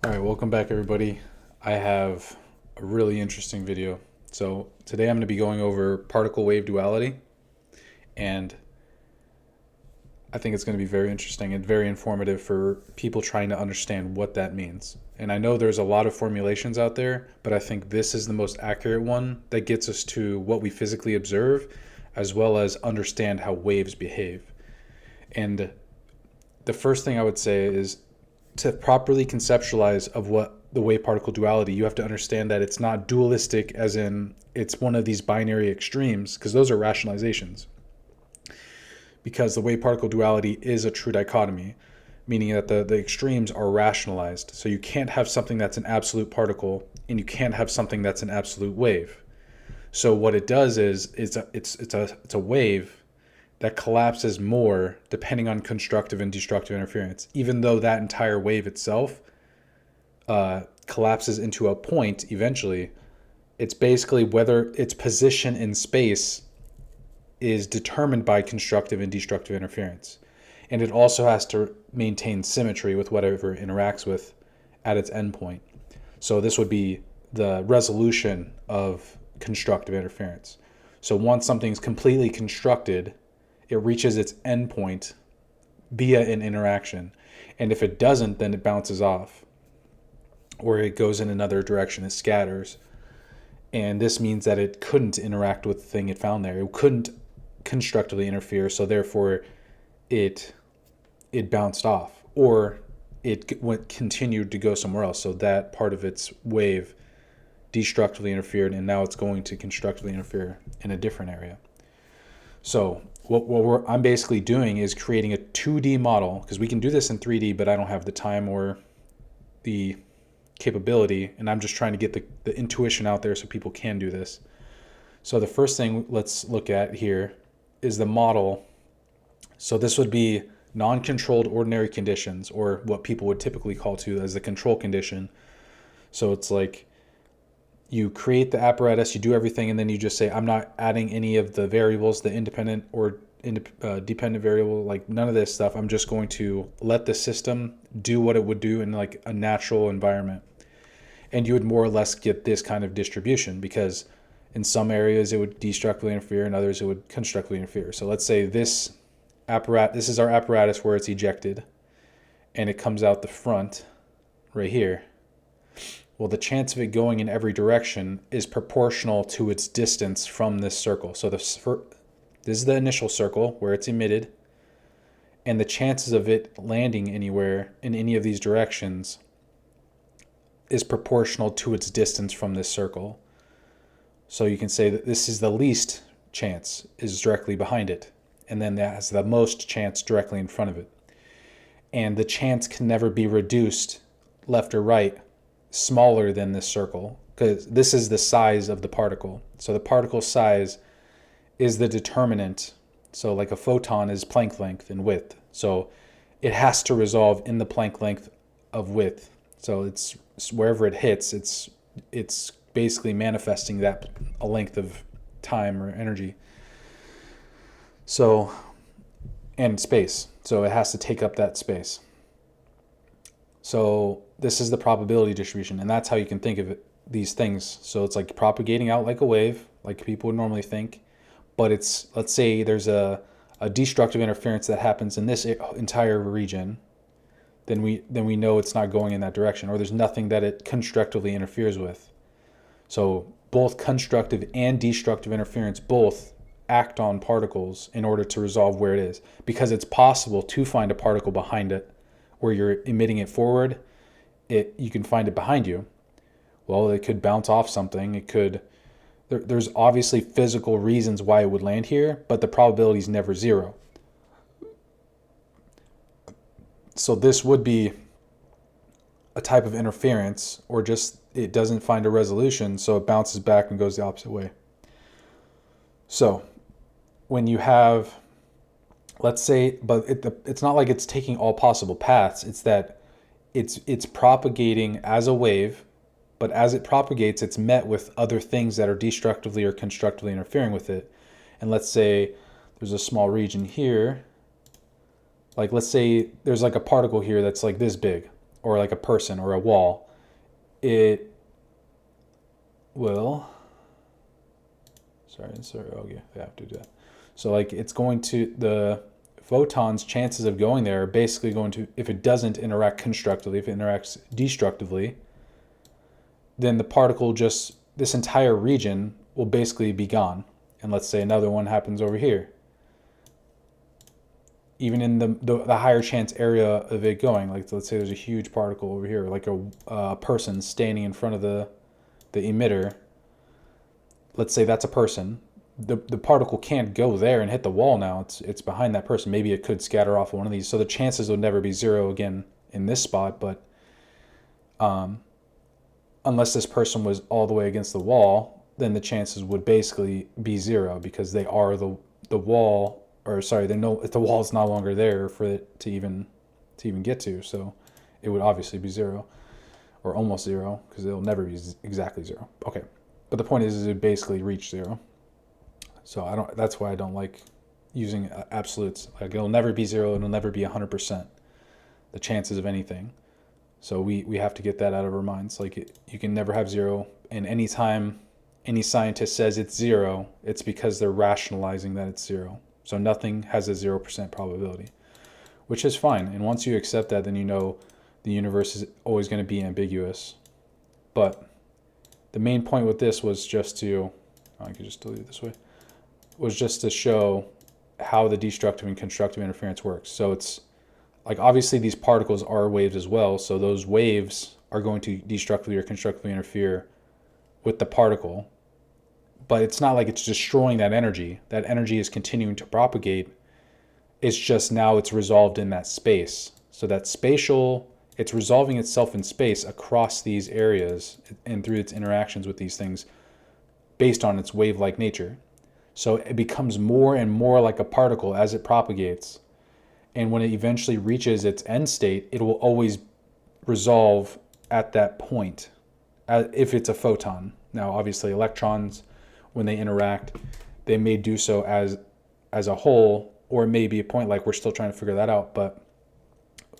All right, welcome back everybody. I have a really interesting video. So today I'm going to be going over particle wave duality, and I think it's going to be very interesting and very informative for people trying to understand what that means. And I know there's a lot of formulations out there, but I think this is the most accurate one that gets us to what we physically observe as well as understand how waves behave. And the first thing I would say is to properly conceptualize of what the wave particle duality, you have to understand that it's not dualistic as in it's one of these binary extremes, because those are rationalizations. Because the wave particle duality is a true dichotomy, meaning that the extremes are rationalized. So you can't have something that's an absolute particle and you can't have something that's an absolute wave. So what it does is it's a wave that collapses more depending on constructive and destructive interference, even though that entire wave itself collapses into a point eventually. It's basically whether its position in space is determined by constructive and destructive interference. And it also has to maintain symmetry with whatever it interacts with at its endpoint. So this would be the resolution of constructive interference. So once something's completely constructed, it reaches its endpoint via an interaction. And if it doesn't, then it bounces off, or it goes in another direction, it scatters. And this means that it couldn't interact with the thing it found there. It couldn't constructively interfere, so therefore it bounced off, or it continued to go somewhere else. So that part of its wave destructively interfered, and now it's going to constructively interfere in a different area. So what I'm basically doing is creating a 2D model, because we can do this in 3D, but I don't have the time or the capability, and I'm just trying to get the intuition out there so people can do this. So the first thing let's look at here is the model. So this would be non-controlled ordinary conditions, or what people would typically call to as the control condition. So it's like you create the apparatus, you do everything, and then you just say, I'm not adding any of the variables, the independent or dependent variable, like none of this stuff. I'm just going to let the system do what it would do in like a natural environment. And you would more or less get this kind of distribution, because in some areas it would destructively interfere, in others it would constructively interfere. So let's say this is our apparatus where it's ejected, and it comes out the front right here. Well, the chance of it going in every direction is proportional to its distance from this circle. So this is the initial circle where it's emitted, and the chances of it landing anywhere in any of these directions is proportional to its distance from this circle. So you can say that this is the least chance is directly behind it, and then that has the most chance directly in front of it. And the chance can never be reduced left or right smaller than this circle, because this is the size of the particle. So the particle size is the determinant. So like a photon is Planck length and width. So it has to resolve in the Planck length of width. So it's wherever it hits, it's basically manifesting that a length of time or energy. So, and space. So it has to take up that space. So this is the probability distribution, and that's how you can think of it, these things. So it's like propagating out like a wave, like people would normally think, but it's, let's say there's a destructive interference that happens in this entire region, then we know it's not going in that direction, or there's nothing that it constructively interferes with. So both constructive and destructive interference both act on particles in order to resolve where it is, because it's possible to find a particle behind it where you're emitting it forward. You can find it behind you. Well, it could bounce off something. It could. There's obviously physical reasons why it would land here, but the probability is never zero. So this would be a type of interference, or just it doesn't find a resolution, so it bounces back and goes the opposite way. So when you have, let's say, but it's not like it's taking all possible paths. It's that it's propagating as a wave, but as it propagates, it's met with other things that are destructively or constructively interfering with it. And let's say there's a small region here. Like let's say there's like a particle here that's like this big. or like a person or a wall, it will, okay, I have to do that. So like it's going to, the photon's chances of going there are basically going to, if it doesn't interact constructively, if it interacts destructively, then the particle just, this entire region will basically be gone. And let's say another one happens over here. Even in the higher chance area of it going, like let's say there's a huge particle over here, like a person standing in front of the emitter. Let's say that's a person. The particle can't go there and hit the wall now. It's behind that person. Maybe it could scatter off of one of these. So the chances would never be zero again in this spot, but unless this person was all the way against the wall, then the chances would basically be zero because they are the wall, or sorry, they know the wall is no longer there for it to even get to. So it would obviously be zero, or almost zero, because it'll never be exactly zero. Okay, but the point is it basically reach zero. So I don't. That's why I don't like using absolutes. Like it'll never be zero. It'll never be 100%. The chances of anything. So we have to get that out of our minds. Like you can never have zero. And anytime any scientist says it's zero, it's because they're rationalizing that it's zero. So nothing has a 0% probability, which is fine. And once you accept that, then you know the universe is always going to be ambiguous. But the main point with this was just to, I could just delete it this way, was just to show how the destructive and constructive interference works. So it's like obviously these particles are waves as well. So those waves are going to destructively or constructively interfere with the particle. But it's not like it's destroying that energy. That energy is continuing to propagate. It's just now it's resolved in that space. So that spatial, it's resolving itself in space across these areas and through its interactions with these things based on its wave-like nature. So it becomes more and more like a particle as it propagates. And when it eventually reaches its end state, it will always resolve at that point if it's a photon. Now, obviously, electrons, when they interact, they may do so as a whole, or it may be a point like we're still trying to figure that out. But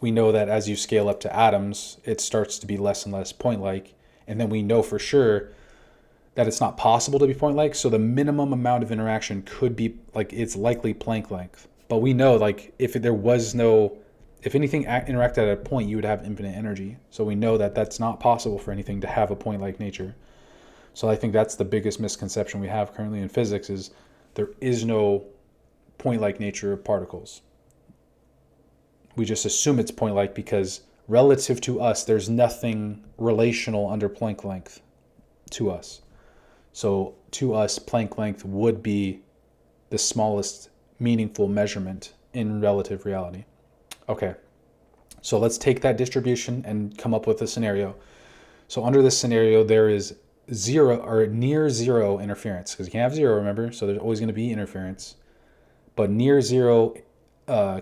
we know that as you scale up to atoms, it starts to be less and less point-like. And then we know for sure that it's not possible to be point-like. So the minimum amount of interaction could be like, it's likely Planck length. But we know like if anything interacted at a point, you would have infinite energy. So we know that that's not possible for anything to have a point-like nature. So I think that's the biggest misconception we have currently in physics is there is no point-like nature of particles. We just assume it's point-like because relative to us, there's nothing relational under Planck length to us. So to us, Planck length would be the smallest meaningful measurement in relative reality. Okay, so let's take that distribution and come up with a scenario. So under this scenario, there is zero or near zero interference, because you can't have zero, remember? So there's always going to be interference, but near zero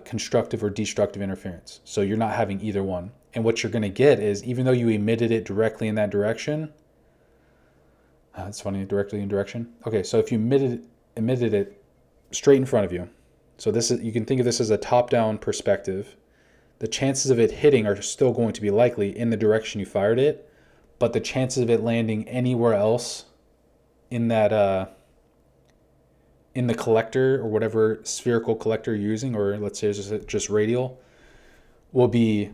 constructive or destructive interference. So you're not having either one. And what you're going to get is, even though you emitted it directly in that direction, it's funny, directly in direction. Okay, so if you emitted it straight in front of you, so this is, you can think of this as a top-down perspective. The chances of it hitting are still going to be likely in the direction you fired it, but the chances of it landing anywhere else in that in the collector or whatever spherical collector you're using, or let's say it's just radial, will be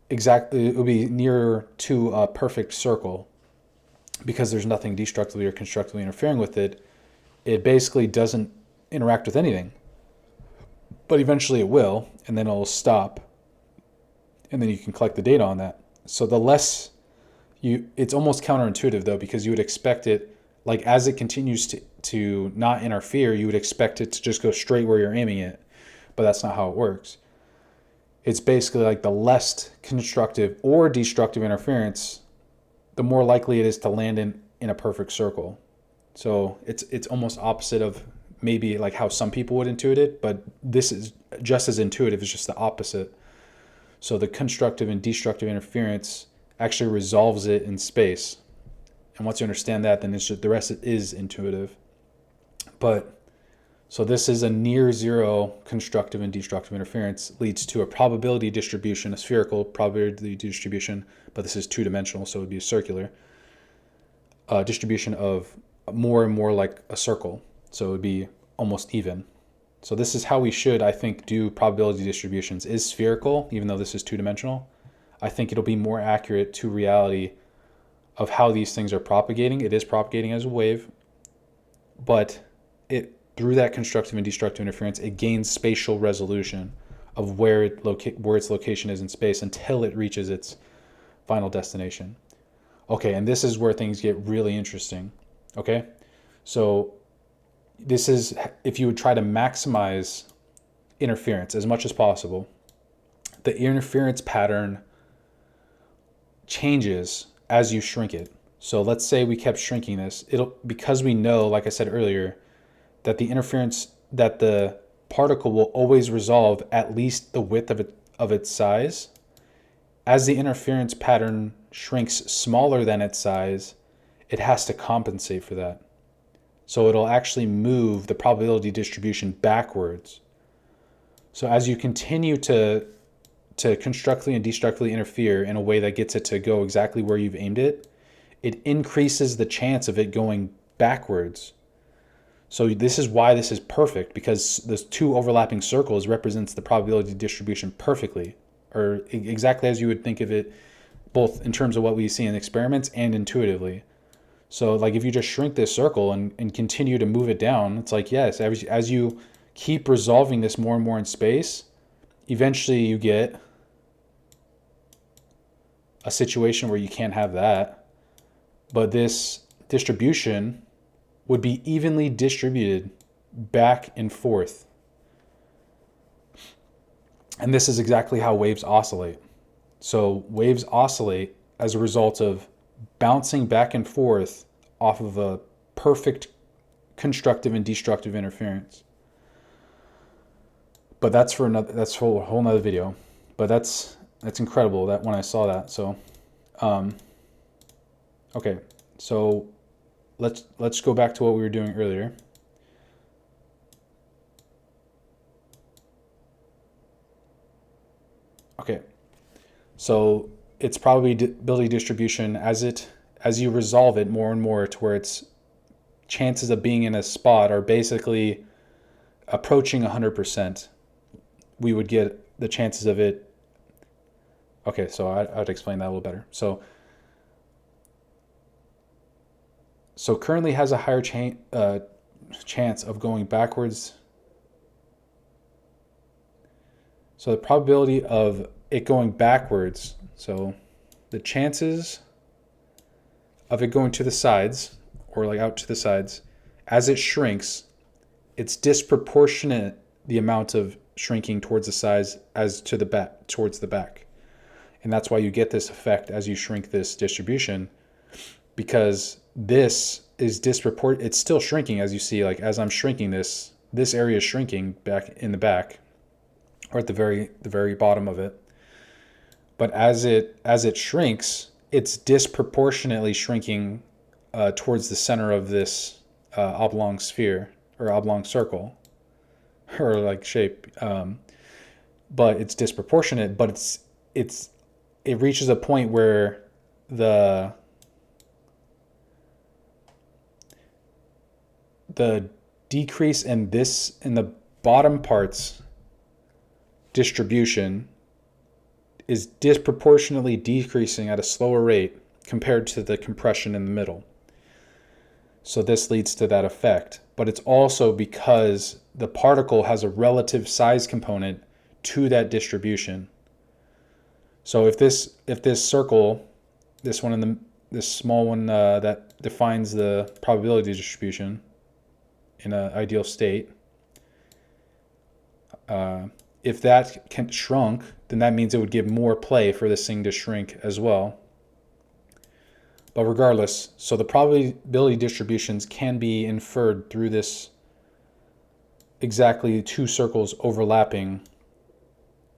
exactly, it will be nearer to a perfect circle because there's nothing destructively or constructively interfering with it. It basically doesn't interact with anything, but eventually it will, and then it'll stop, and then you can collect the data on that. So the less it's almost counterintuitive though, because you would expect it, like as it continues to not interfere, you would expect it to just go straight where you're aiming it, but that's not how it works. It's basically like the less constructive or destructive interference, the more likely it is to land in a perfect circle. So it's almost opposite of maybe like how some people would intuit it, but this is just as intuitive, it's just the opposite. So the constructive and destructive interference actually resolves it in space. And once you understand that, then it's just, the rest is intuitive. But So this is a near zero constructive and destructive interference, leads to a probability distribution, a spherical probability distribution, but this is two-dimensional, so it would be a circular distribution of more and more like a circle. So it would be almost even. So this is how we should, I think, do probability distributions, is spherical, even though this is two-dimensional. I think it'll be more accurate to reality of how these things are propagating. It is propagating as a wave, but it through that constructive and destructive interference, it gains spatial resolution of where its location is in space until it reaches its final destination. Okay, and this is where things get really interesting. Okay, so this is if you would try to maximize interference as much as possible, the interference pattern changes as you shrink it. So let's say we kept shrinking this. Because we know, like I said earlier, that the interference, that the particle will always resolve at least the width of its size. As the interference pattern shrinks smaller than its size, it has to compensate for that. So it'll actually move the probability distribution backwards. So as you continue to constructively and destructively interfere in a way that gets it to go exactly where you've aimed it, it increases the chance of it going backwards. So this is why this is perfect, because those two overlapping circles represents the probability distribution perfectly, or exactly as you would think of it, both in terms of what we see in experiments and intuitively. So like if you just shrink this circle and continue to move it down, it's like, yes, as you keep resolving this more and more in space, eventually you get a situation where you can't have that. But this distribution would be evenly distributed back and forth. And this is exactly how waves oscillate. So waves oscillate as a result of bouncing back and forth off of a perfect constructive and destructive interference. But that's for a whole nother video. But that's incredible that when I saw that. So okay, so let's go back to what we were doing earlier. Okay, so it's probability distribution as you resolve it more and more to where its chances of being in a spot are basically approaching 100%. We would get the chances of it. Okay, so I'd explain that a little better. So currently has a higher chance of going backwards. So the probability of it going backwards, so the chances of it going to the sides, or like out to the sides, as it shrinks, it's disproportionate the amount of shrinking towards the sides as to the back, towards the back. And that's why you get this effect as you shrink this distribution, because this is it's still shrinking, as you see, like as I'm shrinking this area is shrinking back in the back, or at the very bottom of it. But as it shrinks, it's disproportionately shrinking towards the center of this oblong sphere or oblong circle or like shape. But it's disproportionate, but it reaches a point where the decrease in the bottom parts distribution is disproportionately decreasing at a slower rate compared to the compression in the middle. So this leads to that effect. But it's also because the particle has a relative size component to that distribution. So if this circle, this small one that defines the probability distribution in an ideal state, if that can shrunk, then that means it would give more play for this thing to shrink as well. But regardless, so the probability distributions can be inferred through this exactly two circles overlapping.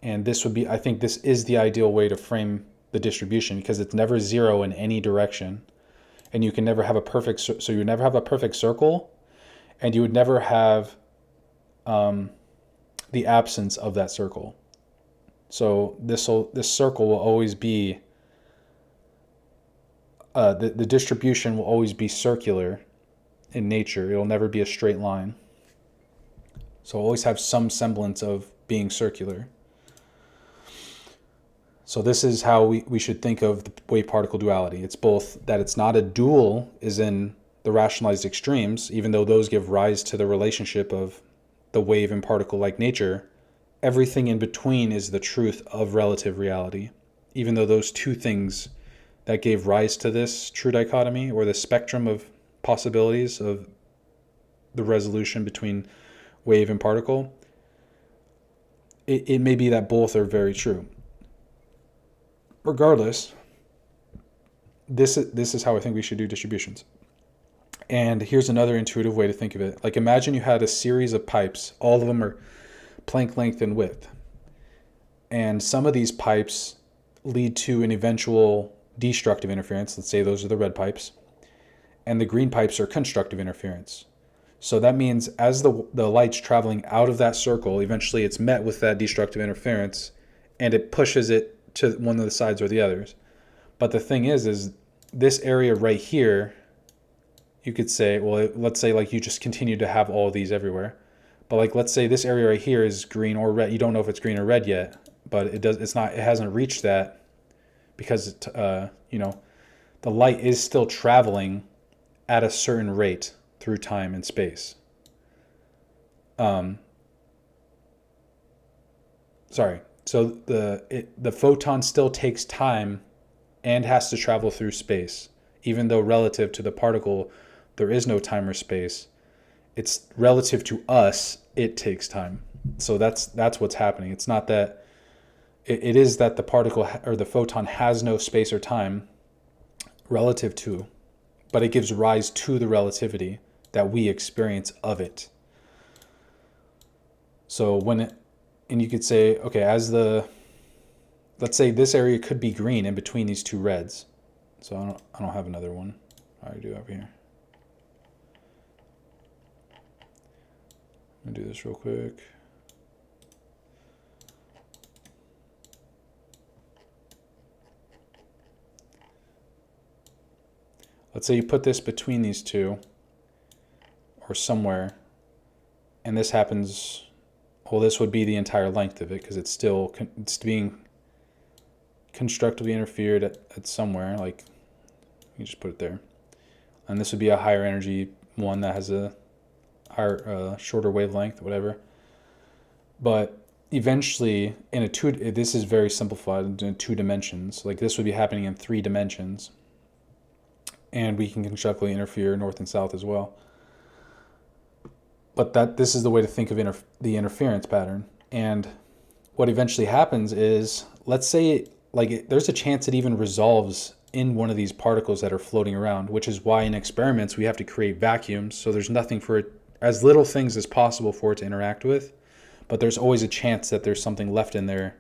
And this would be, I think this is the ideal way to frame the distribution, because it's never zero in any direction. And you can never have a perfect, so you would never have a perfect circle, and you would never have the absence of that circle. So this circle will always be, the distribution will always be circular in nature. It'll never be a straight line. So it'll always have some semblance of being circular. So this is how we should think of the wave-particle duality. It's both that it's not a dual as in the rationalized extremes, even though those give rise to the relationship of the wave and particle-like nature. Everything in between is the truth of relative reality, even though those two things that gave rise to this true dichotomy, or the spectrum of possibilities of the resolution between wave and particle, it may be that both are very true. Regardless, this is how I think we should do distributions. And here's another intuitive way to think of it. Like, imagine you had a series of pipes. All of them are Planck length and width. And some of these pipes lead to an eventual destructive interference. Let's say those are the red pipes. And the green pipes are constructive interference. So that means as the light's traveling out of that circle, eventually it's met with that destructive interference, and it pushes it to one of the sides or the others. But the thing is this area right here, you could say, well, let's say like you just continue to have all of these everywhere. But like, let's say this area right here is green or red. You don't know if it's green or red yet, but it hasn't reached that because the light is still traveling at a certain rate through time and space. So the photon still takes time and has to travel through space, even though relative to the particle there is no time or space. It's relative to us, it takes time. So that's what's happening. It's not that it is that the particle or the photon has no space or time relative to, but it gives rise to the relativity that we experience of it. So and you could say, okay, let's say this area could be green in between these two reds. So I don't have another one. I do over here. I'm gonna do this real quick. Let's say you put this between these two or somewhere, and this happens. Well, this would be the entire length of it because it's being constructively interfered at somewhere. Like, you just put it there, and this would be a higher energy one that has a higher, shorter wavelength, whatever. But eventually, this is very simplified in 2 dimensions. Like, this would be happening in 3 dimensions, and we can constructively interfere north and south as well. But this is the way to think of the interference pattern. And what eventually happens is, let's say, there's a chance it even resolves in one of these particles that are floating around, which is why in experiments we have to create vacuums. So there's nothing for it, as little things as possible for it to interact with. But there's always a chance that there's something left in there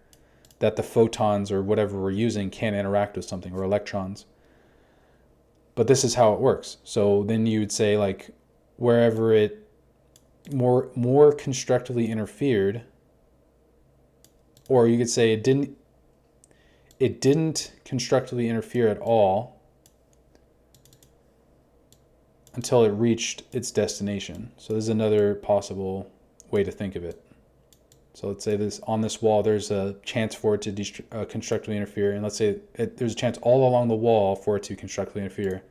that the photons or whatever we're using can't interact with something, or electrons. But this is how it works. So then you would say, like, wherever it more constructively interfered, or you could say it didn't constructively interfere at all until it reached its destination. So this is another possible way to think of it. So let's say on this wall there's a chance for it to constructively interfere, and let's say there's a chance all along the wall for it to constructively interfere.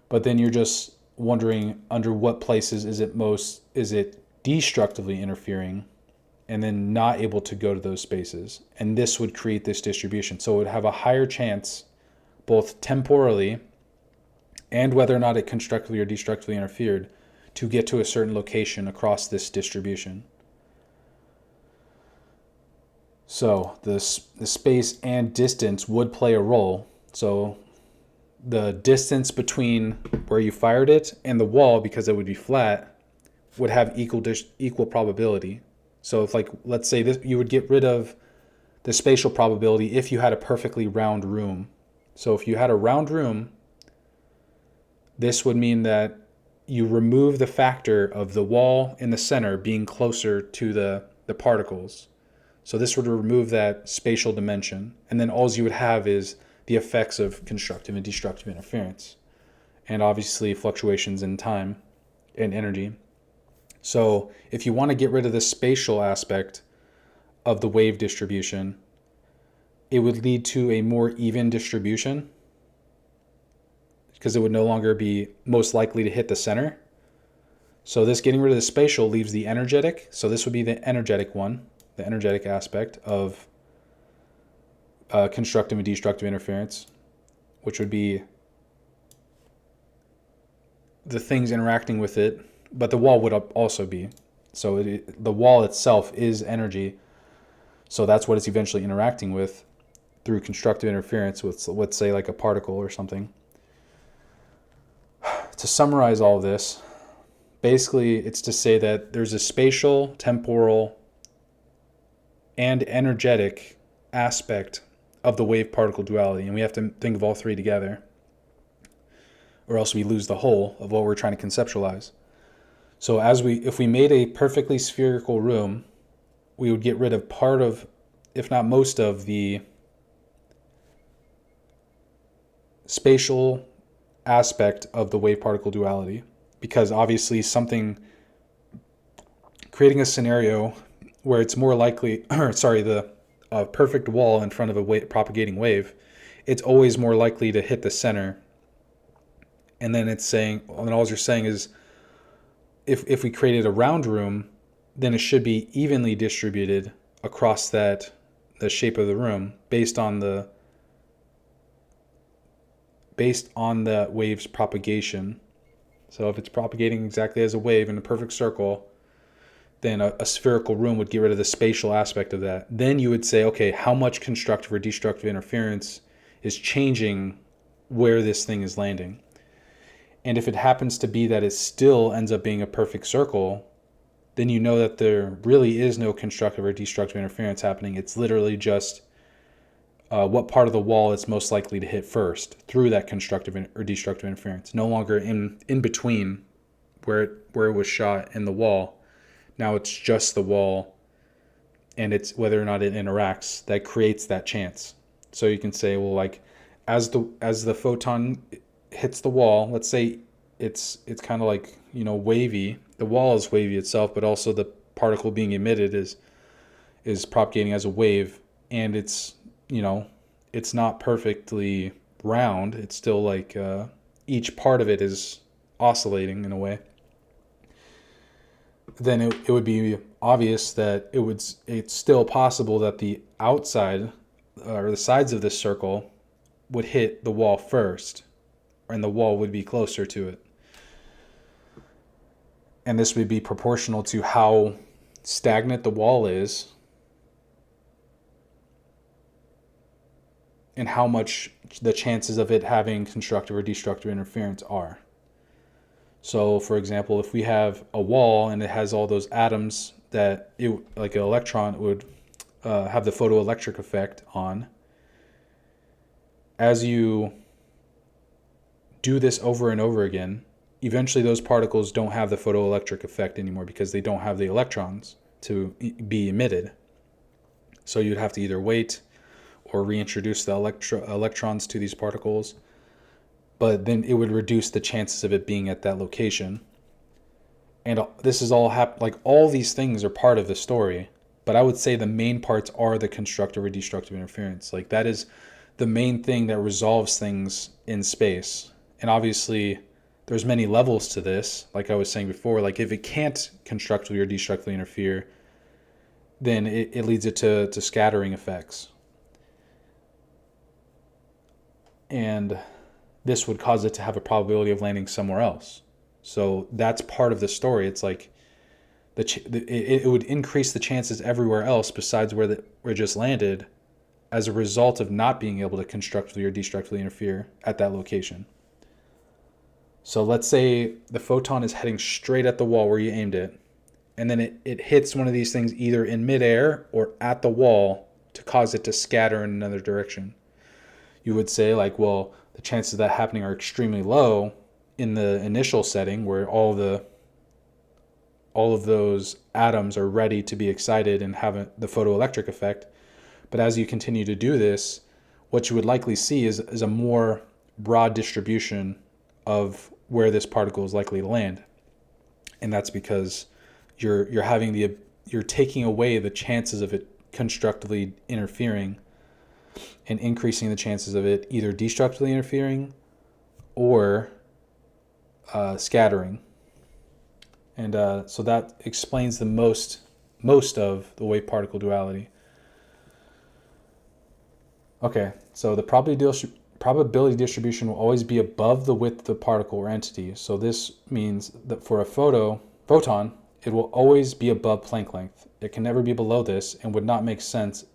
But then you're just wondering under what places is it destructively interfering, and then not able to go to those spaces. And this would create this distribution. So it would have a higher chance, both temporally and whether or not it constructively or destructively interfered, to get to a certain location across this distribution. So the space and distance would play a role. So the distance between where you fired it and the wall, because it would be flat, would have equal probability. So if, like, let's say this, you would get rid of the spatial probability if you had a perfectly round room. So if you had a round room, this would mean that you remove the factor of the wall in the center being closer to the particles. So this would remove that spatial dimension. And then all you would have is the effects of constructive and destructive interference. And obviously fluctuations in time and energy. So if you want to get rid of the spatial aspect of the wave distribution, it would lead to a more even distribution because it would no longer be most likely to hit the center. So this getting rid of the spatial leaves the energetic. So this would be the energetic one, the energetic aspect of constructive and destructive interference, which would be the things interacting with it, but the wall would also be. So the wall itself is energy. So that's what it's eventually interacting with through constructive interference with, let's say, like a particle or something. To summarize all of this, basically it's to say that there's a spatial, temporal, and energetic aspect of the wave-particle duality, and we have to think of all three together, or else we lose the whole of what we're trying to conceptualize. So if we made a perfectly spherical room, we would get rid of part of, if not most of, the spatial aspect of the wave-particle duality, because obviously creating a scenario where it's more likely, the perfect wall in front of a propagating wave, it's always more likely to hit the center. And then all you're saying is, if we created a round room, then it should be evenly distributed across the shape of the room based on the wave's propagation. So if it's propagating exactly as a wave in a perfect circle, then a spherical room would get rid of the spatial aspect of that. Then you would say, okay, how much constructive or destructive interference is changing where this thing is landing? And if it happens to be that it still ends up being a perfect circle, then you know that there really is no constructive or destructive interference happening. It's literally just what part of the wall it's most likely to hit first through that constructive or destructive interference. No longer in between where it was shot in the wall. Now it's just the wall, and it's whether or not it interacts that creates that chance. So you can say, well, like as the photon hits the wall, let's say it's kind of like, wavy. The wall is wavy itself, but also the particle being emitted is propagating as a wave, and it's not perfectly round. It's still like each part of it is oscillating in a way. Then it would be obvious that it's still possible that the outside or the sides of this circle would hit the wall first, and the wall would be closer to it. And this would be proportional to how stagnant the wall is and how much the chances of it having constructive or destructive interference are. So, for example, if we have a wall and it has all those atoms that like an electron would have the photoelectric effect on, as you do this over and over again, eventually those particles don't have the photoelectric effect anymore because they don't have the electrons to be emitted. So you'd have to either wait or reintroduce the electrons to these particles, but then it would reduce the chances of it being at that location. And this is all like all these things are part of the story, but I would say the main parts are the constructive or destructive interference. Like that is the main thing that resolves things in space. And obviously there's many levels to this. Like I was saying before, like if it can't constructively or destructively interfere, then it leads it to scattering effects. And this would cause it to have a probability of landing somewhere else. So that's part of the story. It's like it would increase the chances everywhere else besides where it just landed as a result of not being able to constructively or destructively interfere at that location. So let's say the photon is heading straight at the wall where you aimed it, and then it hits one of these things either in midair or at the wall to cause it to scatter in another direction. You would say, like, well, the chances of that happening are extremely low in the initial setting where all of those atoms are ready to be excited and have the photoelectric effect. But as you continue to do this, what you would likely see is a more broad distribution of where this particle is likely to land. And that's because you're taking away the chances of it constructively interfering and increasing the chances of it either destructively interfering or scattering. And so that explains the most of the wave particle duality. Okay, so the probability distribution will always be above the width of the particle or entity. So this means that for a photon, it will always be above Planck length. It can never be below this and would not make sense.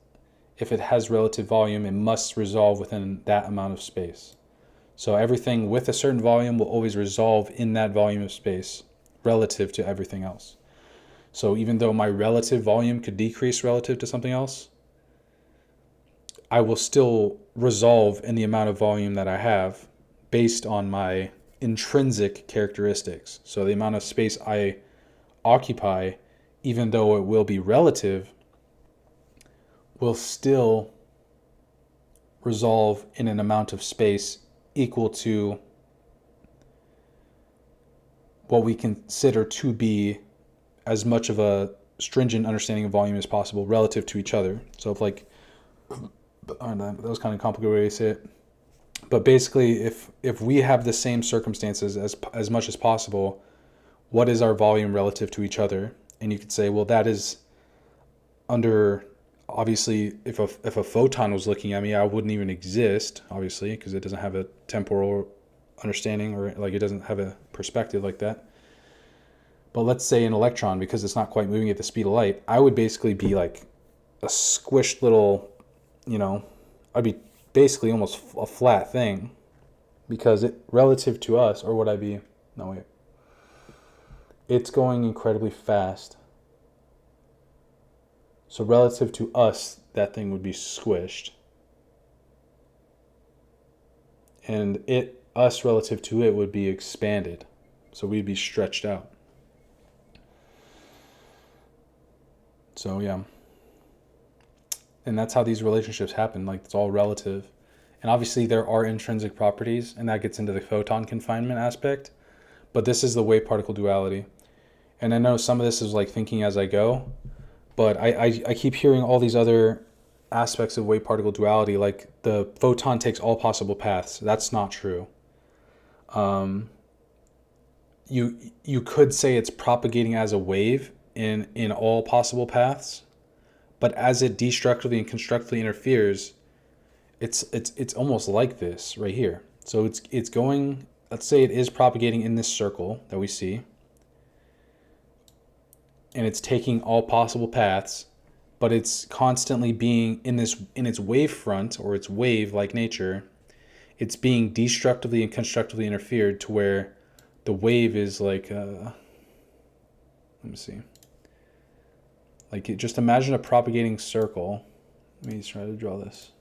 If it has relative volume, it must resolve within that amount of space. So everything with a certain volume will always resolve in that volume of space relative to everything else. So even though my relative volume could decrease relative to something else, I will still resolve in the amount of volume that I have based on my intrinsic characteristics. So the amount of space I occupy, even though it will be relative, will still resolve in an amount of space equal to what we consider to be as much of a stringent understanding of volume as possible relative to each other. So if like, that was kind of a complicated way to say it. But basically, if we have the same circumstances as much as possible, what is our volume relative to each other? And you could say, well, that is under, obviously, if a photon was looking at me, I wouldn't even exist, obviously, because it doesn't have a temporal understanding, or like it doesn't have a perspective like that. But let's say an electron, because it's not quite moving at the speed of light, I would basically be like a squished little, I'd be basically almost a flat thing, because it relative to us, or would I be, no wait, it's going incredibly fast. So relative to us, that thing would be squished. And us relative to it would be expanded. So we'd be stretched out. So yeah. And that's how these relationships happen. Like, it's all relative. And obviously there are intrinsic properties, and that gets into the photon confinement aspect. But this is the wave particle duality. And I know some of this is like thinking as I go, but I keep hearing all these other aspects of wave particle duality, like the photon takes all possible paths. That's not true. You could say it's propagating as a wave in all possible paths, but as it destructively and constructively interferes, it's almost like this right here. So it's going, let's say it is propagating in this circle that we see, and it's taking all possible paths, but it's constantly being in its wave front, or its wave-like nature, it's being destructively and constructively interfered to where the wave is like, let me see. Like, just imagine a propagating circle. Let me try to draw this.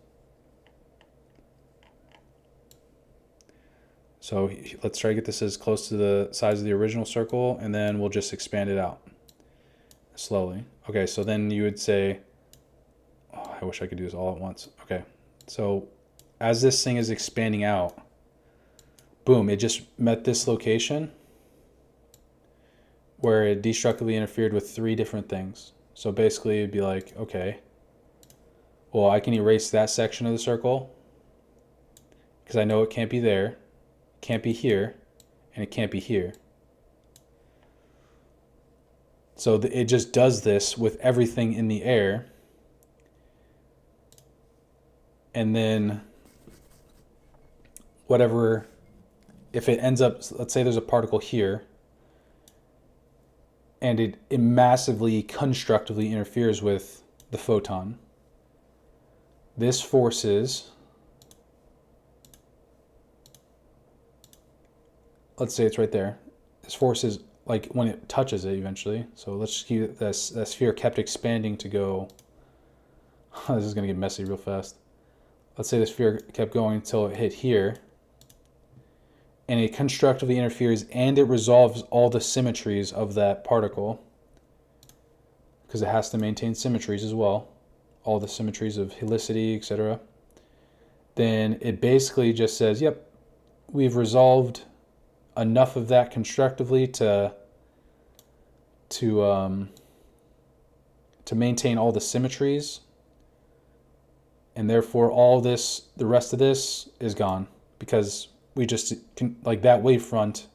So let's try to get this as close to the size of the original circle, and then we'll just expand it out slowly. Okay, so then you would say, oh, I wish I could do this all at once. Okay, so as this thing is expanding out, boom, it just met this location where it destructively interfered with 3 different things. So basically it'd be like, okay, well, I can erase that section of the circle because I know it can't be there, can't be here, and it can't be here. So it just does this with everything in the air. And then whatever, if it ends up, let's say there's a particle here, and it massively constructively interferes with the photon. This forces, let's say it's right there. This forces, like when it touches it eventually. So let's just keep that sphere kept expanding to go. This is going to get messy real fast. Let's say the sphere kept going until it hit here. and it constructively interferes and it resolves all the symmetries of that particle, because it has to maintain symmetries as well, all the symmetries of helicity, etc., then it basically just says, yep, we've resolved enough of that constructively to maintain all the symmetries, and therefore all this, the rest of this is gone, because we just, like, that wavefront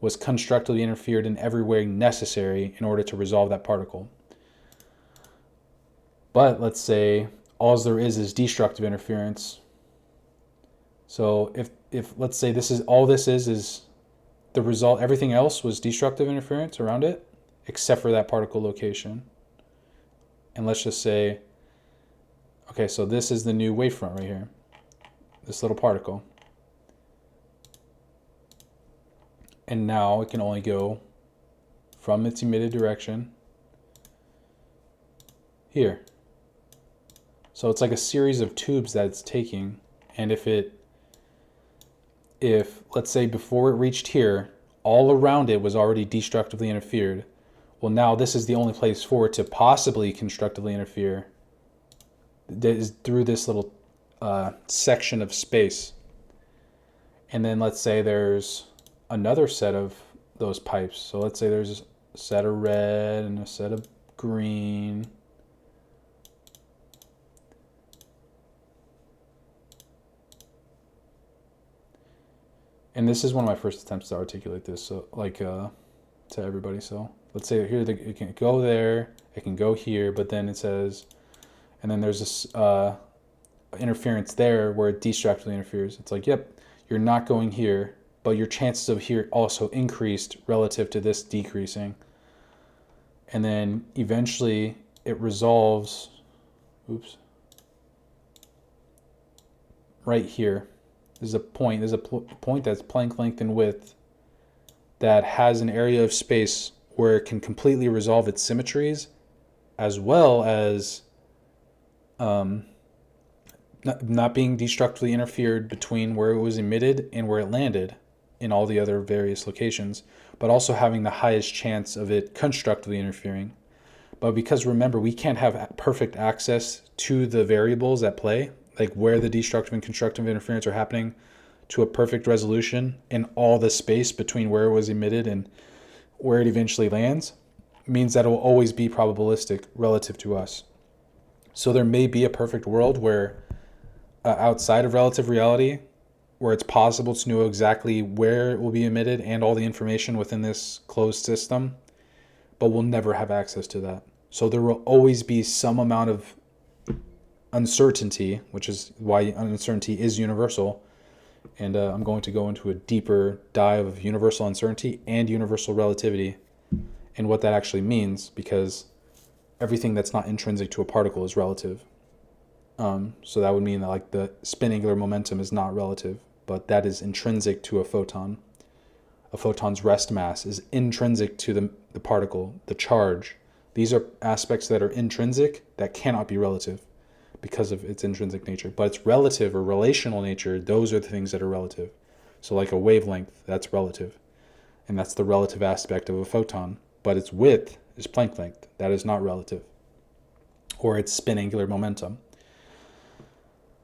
was constructively interfered in every way necessary in order to resolve that particle. But let's say all there is destructive interference. So if let's say this is all this is the result, everything else was destructive interference around it, except for that particle location. And let's just say, okay, so this is the new wavefront right here, this little particle. And now it can only go from its emitted direction here. So it's like a series of tubes that it's taking. And if let's say before it reached here, all around it was already destructively interfered, well, now this is the only place for it to possibly constructively interfere, that is through this little section of space. And then let's say there's another set of those pipes. So let's say there's a set of red and a set of green. And this is one of my first attempts to articulate this, so to everybody. So let's say here it can go there, it can go here, but then it says, and then there's this interference there where it destructively interferes. It's like, yep, you're not going here, but your chances of here also increased relative to this decreasing. And then eventually it resolves, right here. There's a point that's Planck length in width that has an area of space where it can completely resolve its symmetries, as well as not being destructively interfered between where it was emitted and where it landed in all the other various locations, but also having the highest chance of it constructively interfering. But because, remember, we can't have perfect access to the variables at play, like where the destructive and constructive interference are happening, to a perfect resolution in all the space between where it was emitted and where it eventually lands, means that it will always be probabilistic relative to us. So there may be a perfect world where outside of relative reality, where it's possible to know exactly where it will be emitted and all the information within this closed system, but we'll never have access to that. So there will always be some amount of uncertainty, which is why uncertainty is universal. And I'm going to go into a deeper dive of universal uncertainty and universal relativity and what that actually means, because everything that's not intrinsic to a particle is relative. So that would mean that, like, the spin angular momentum is not relative, but that is intrinsic to a photon. A photon's rest mass is intrinsic to the particle, the charge. These are aspects that are intrinsic that cannot be relative because of its intrinsic nature. But its relative or relational nature, those are the things that are relative. So like a wavelength, that's relative. And that's the relative aspect of a photon. But its width is Planck length. That is not relative. Or its spin angular momentum.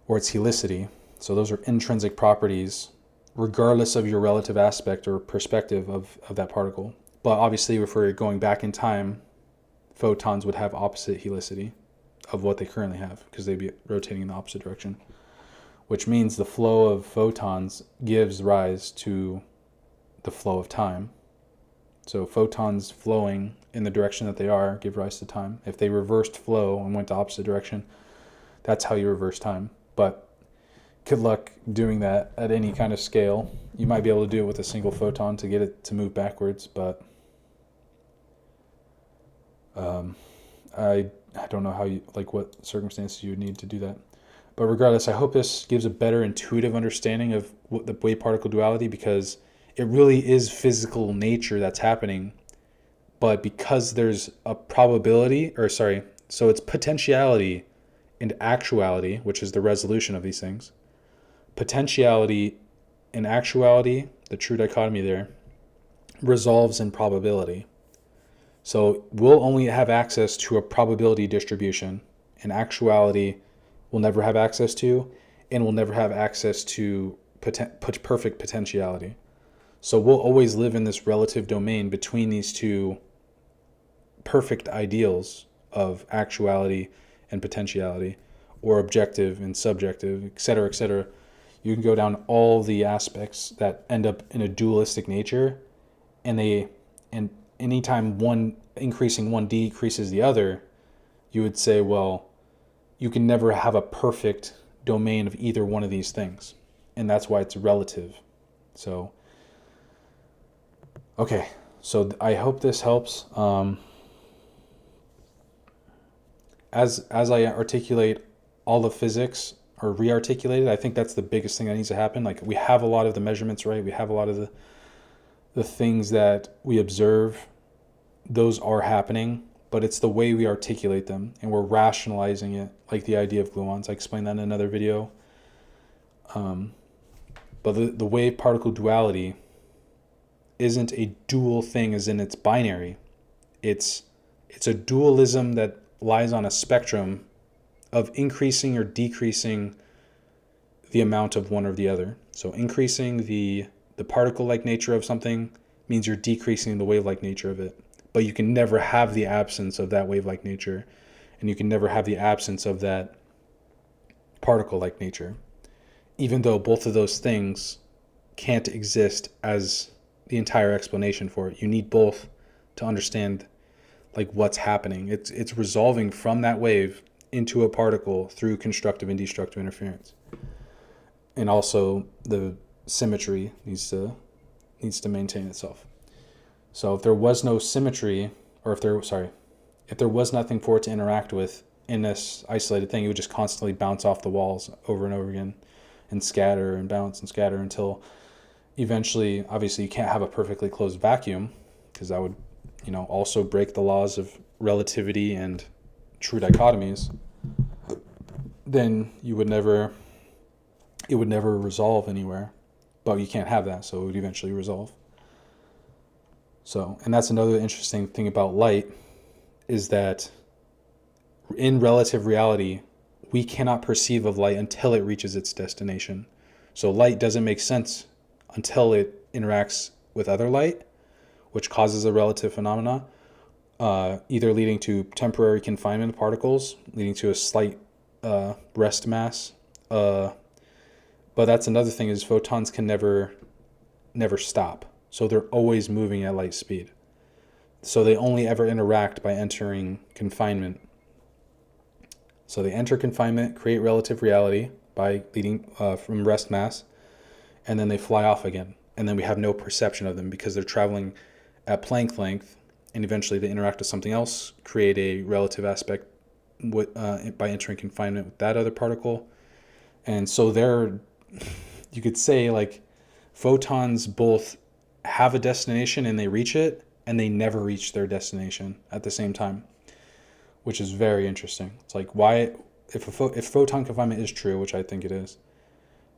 Or its helicity. So those are intrinsic properties, regardless of your relative aspect or perspective of that particle. But obviously, if we're going back in time, photons would have opposite helicity of what they currently have, because they'd be rotating in the opposite direction, which means the flow of photons gives rise to the flow of time. So photons flowing in the direction that they are give rise to time. If they reversed flow and went the opposite direction, that's how you reverse time. But good luck doing that at any kind of scale. You might be able to do it with a single photon to get it to move backwards, but I don't know how you, like, what circumstances you would need to do that. But regardless, I hope this gives a better intuitive understanding of what the wave particle duality, because it really is physical nature that's happening. But because there's a probability, so it's potentiality and actuality, which is the resolution of these things. Potentiality and actuality the true dichotomy there, resolves in probability. So we'll only have access to a probability distribution. In actuality, we'll never have access to, and we'll never have access to perfect potentiality. So we'll always live in this relative domain between these two perfect ideals of actuality and potentiality, or objective and subjective, et cetera, et cetera. You can go down all the aspects that end up in a dualistic nature, and anytime one increasing one decreases the other, you would say, well, you can never have a perfect domain of either one of these things. And that's why it's relative. So, okay. So I hope this helps. As I articulate all the physics, or re-articulate it, I think that's the biggest thing that needs to happen. Like, we have a lot of the measurements right. We have a lot of the things that we observe. Those are happening, but it's the way we articulate them, and we're rationalizing it, like the idea of gluons. I explained that in another video. But the wave particle duality isn't a dual thing as in it's binary. It's a dualism that lies on a spectrum of increasing or decreasing the amount of one or the other. So increasing the particle-like nature of something means you're decreasing the wave-like nature of it. But you can never have the absence of that wave-like nature, and you can never have the absence of that particle-like nature, even though both of those things can't exist as the entire explanation for it. You need both to understand like what's happening. It's resolving from that wave into a particle through constructive and destructive interference. And also the symmetry needs to maintain itself. So if there was no symmetry, or if there was nothing for it to interact with in this isolated thing, it would just constantly bounce off the walls over and over again and scatter and bounce and scatter until eventually, obviously you can't have a perfectly closed vacuum, because that would, also break the laws of relativity and true dichotomies. Then it would never resolve anywhere. But you can't have that, so it would eventually resolve. So, and that's another interesting thing about light, is that in relative reality, we cannot perceive of light until it reaches its destination. So light doesn't make sense until it interacts with other light, which causes a relative phenomena, either leading to temporary confinement of particles, leading to a slight rest mass. But that's another thing, is photons can never stop. So they're always moving at light speed. So they only ever interact by entering confinement. So they enter confinement, create relative reality by leading from rest mass, and then they fly off again. And then we have no perception of them because they're traveling at Planck length, and eventually they interact with something else, create a relative aspect by entering confinement with that other particle. And so you could say, like, photons both have a destination and they reach it, and they never reach their destination at the same time, which is very interesting. It's like, why, if photon confinement is true, which I think it is,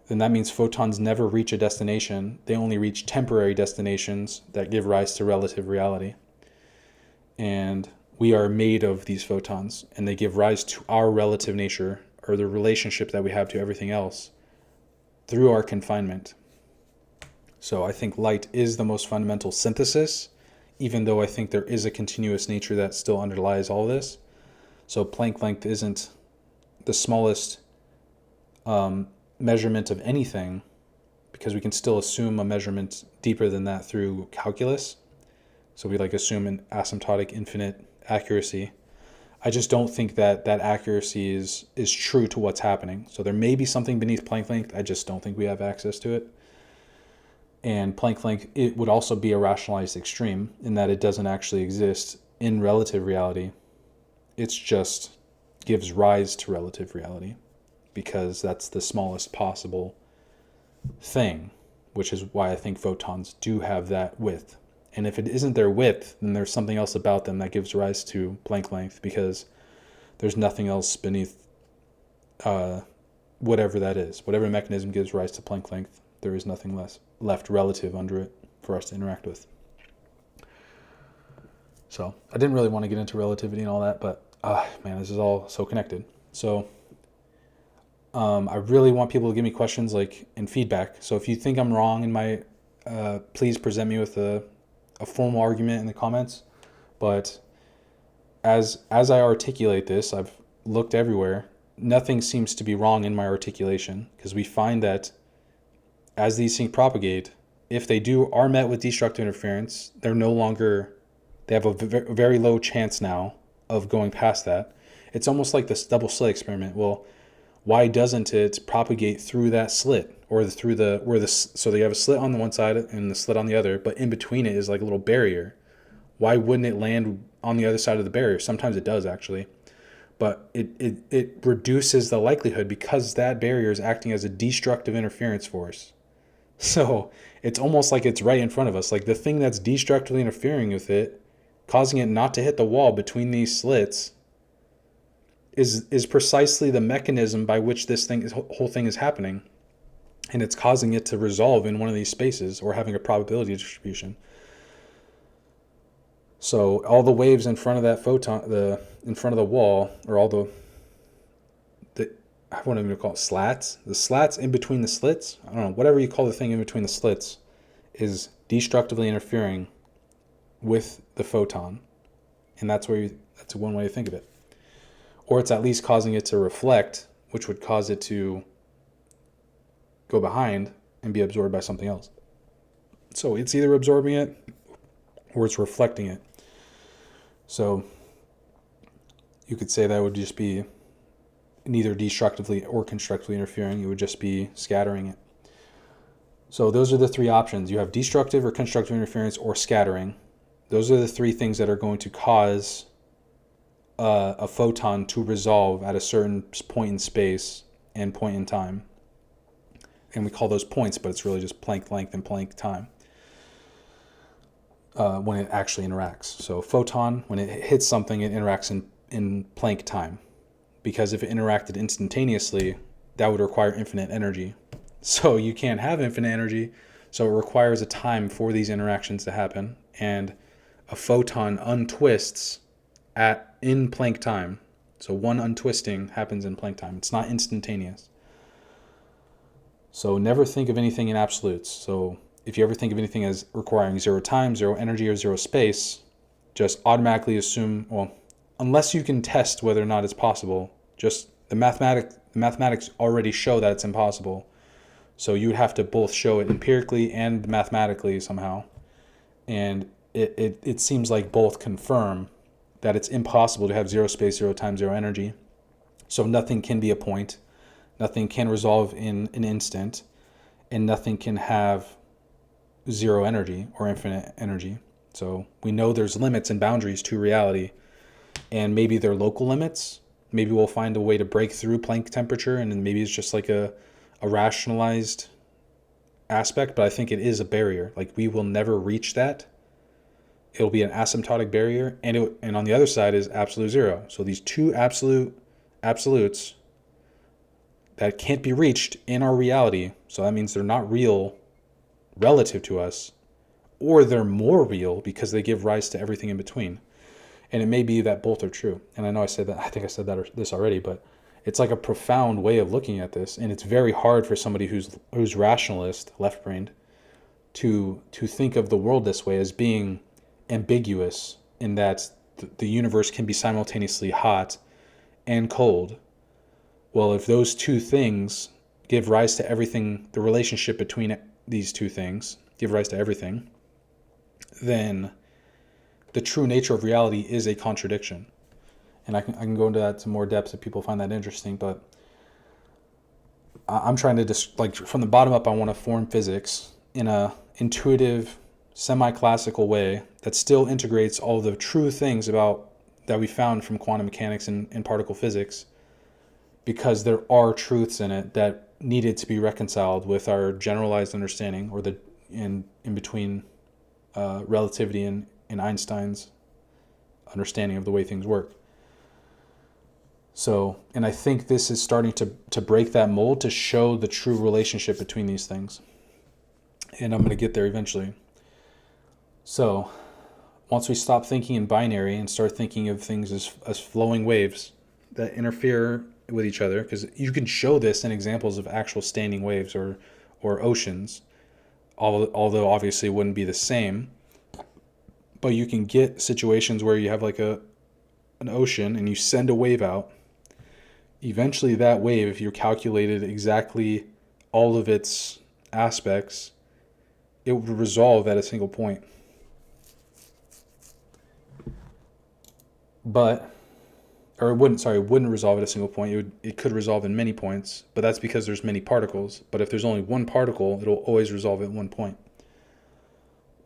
then that means photons never reach a destination. They only reach temporary destinations that give rise to relative reality. And we are made of these photons, and they give rise to our relative nature, or the relationship that we have to everything else, through our confinement. So I think light is the most fundamental synthesis, even though I think there is a continuous nature that still underlies all this. So Planck length isn't the smallest measurement of anything, because we can still assume a measurement deeper than that through calculus. So we assume an asymptotic infinite accuracy. I just don't think that accuracy is true to what's happening. So there may be something beneath Planck length. I just don't think we have access to it. And Planck length, it would also be a rationalized extreme in that it doesn't actually exist in relative reality. It just gives rise to relative reality, because that's the smallest possible thing, which is why I think photons do have that width. And if it isn't their width, then there's something else about them that gives rise to Planck length, because there's nothing else beneath whatever that is. Whatever mechanism gives rise to Planck length, there is nothing less. left relative under it for us to interact with. So I didn't really want to get into relativity and all that, but man, this is all so connected. So I really want people to give me questions and feedback. So if you think I'm wrong in my, please present me with a formal argument in the comments. But as I articulate this, I've looked everywhere. Nothing seems to be wrong in my articulation, because we find that as these things propagate, if they are met with destructive interference, they have a very low chance now of going past that. It's almost like this double slit experiment. Well, why doesn't it propagate through that slit, or so you have a slit on the one side and the slit on the other, but in between it is like a little barrier. Why wouldn't it land on the other side of the barrier? Sometimes it does, actually. But it reduces the likelihood, because that barrier is acting as a destructive interference force. So it's almost like it's right in front of us. Like the thing that's destructively interfering with it, causing it not to hit the wall between these slits, is precisely the mechanism by which this whole thing is happening. And it's causing it to resolve in one of these spaces, or having a probability distribution. So all the waves in front of that photon, in front of the wall, or all the I won't even call it slats. The slats in between the slits, I don't know, whatever you call the thing in between the slits, is destructively interfering with the photon. And that's one way to think of it. Or it's at least causing it to reflect, which would cause it to go behind and be absorbed by something else. So it's either absorbing it or it's reflecting it. So you could say that would just be neither destructively or constructively interfering. It would just be scattering it. So those are the three options. You have destructive or constructive interference, or scattering. Those are the three things that are going to cause a photon to resolve at a certain point in space and point in time. And we call those points, but it's really just Planck length and Planck time when it actually interacts. So photon, when it hits something, it interacts in Planck time. Because if it interacted instantaneously, that would require infinite energy. So you can't have infinite energy, so it requires a time for these interactions to happen. And a photon untwists in Planck time. So one untwisting happens in Planck time. It's not instantaneous. So never think of anything in absolutes. So if you ever think of anything as requiring 0 time, 0 energy, or 0 space, just automatically assume, well, unless you can test whether or not it's possible, just the mathematics already show that it's impossible. So you would have to both show it empirically and mathematically somehow. And it seems like both confirm that it's impossible to have 0 space, 0 time, 0 energy. So nothing can be a point, nothing can resolve in an instant, and nothing can have 0 energy or infinite energy. So we know there's limits and boundaries to reality, and maybe they're local limits. Maybe we'll find a way to break through Planck temperature, and then maybe it's just like a rationalized aspect, but I think it is a barrier. Like we will never reach that. It'll be an asymptotic barrier, and on the other side is absolute 0. So these two absolutes that can't be reached in our reality. So that means they're not real relative to us, or they're more real because they give rise to everything in between. And it may be that both are true. And I know I think I said this already, but it's like a profound way of looking at this. And it's very hard for somebody who's rationalist, left-brained, to think of the world this way, as being ambiguous, in that the universe can be simultaneously hot and cold. Well, if those two things give rise to everything, the relationship between these two things give rise to everything, then the true nature of reality is a contradiction. And I can go into that to more depth if people find that interesting, but I'm trying to from the bottom up, I want to form physics in a intuitive, semi-classical way that still integrates all the true things that we found from quantum mechanics and particle physics, because there are truths in it that needed to be reconciled with our generalized understanding, or in between relativity and Einstein's understanding of the way things work. So, and I think this is starting to break that mold, to show the true relationship between these things. and I'm going to get there eventually. So once we stop thinking in binary and start thinking of things as flowing waves that interfere with each other, because you can show this in examples of actual standing waves or oceans, although obviously it wouldn't be the same. But you can get situations where you have like an ocean and you send a wave out. Eventually that wave, if you calculated exactly all of its aspects, it would resolve at a single point. It wouldn't resolve at a single point. It could resolve in many points, but that's because there's many particles. But if there's only one particle, it'll always resolve at one point.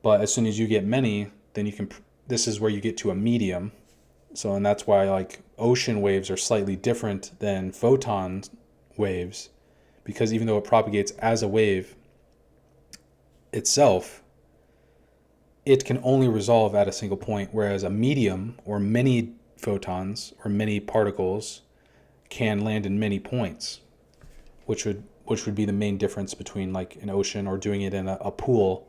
But as soon as you get many, then this is where you get to a medium. So, and that's why like ocean waves are slightly different than photon waves, because even though it propagates as a wave itself, it can only resolve at a single point, whereas a medium or many photons or many particles can land in many points, which would be the main difference between like an ocean or doing it in a pool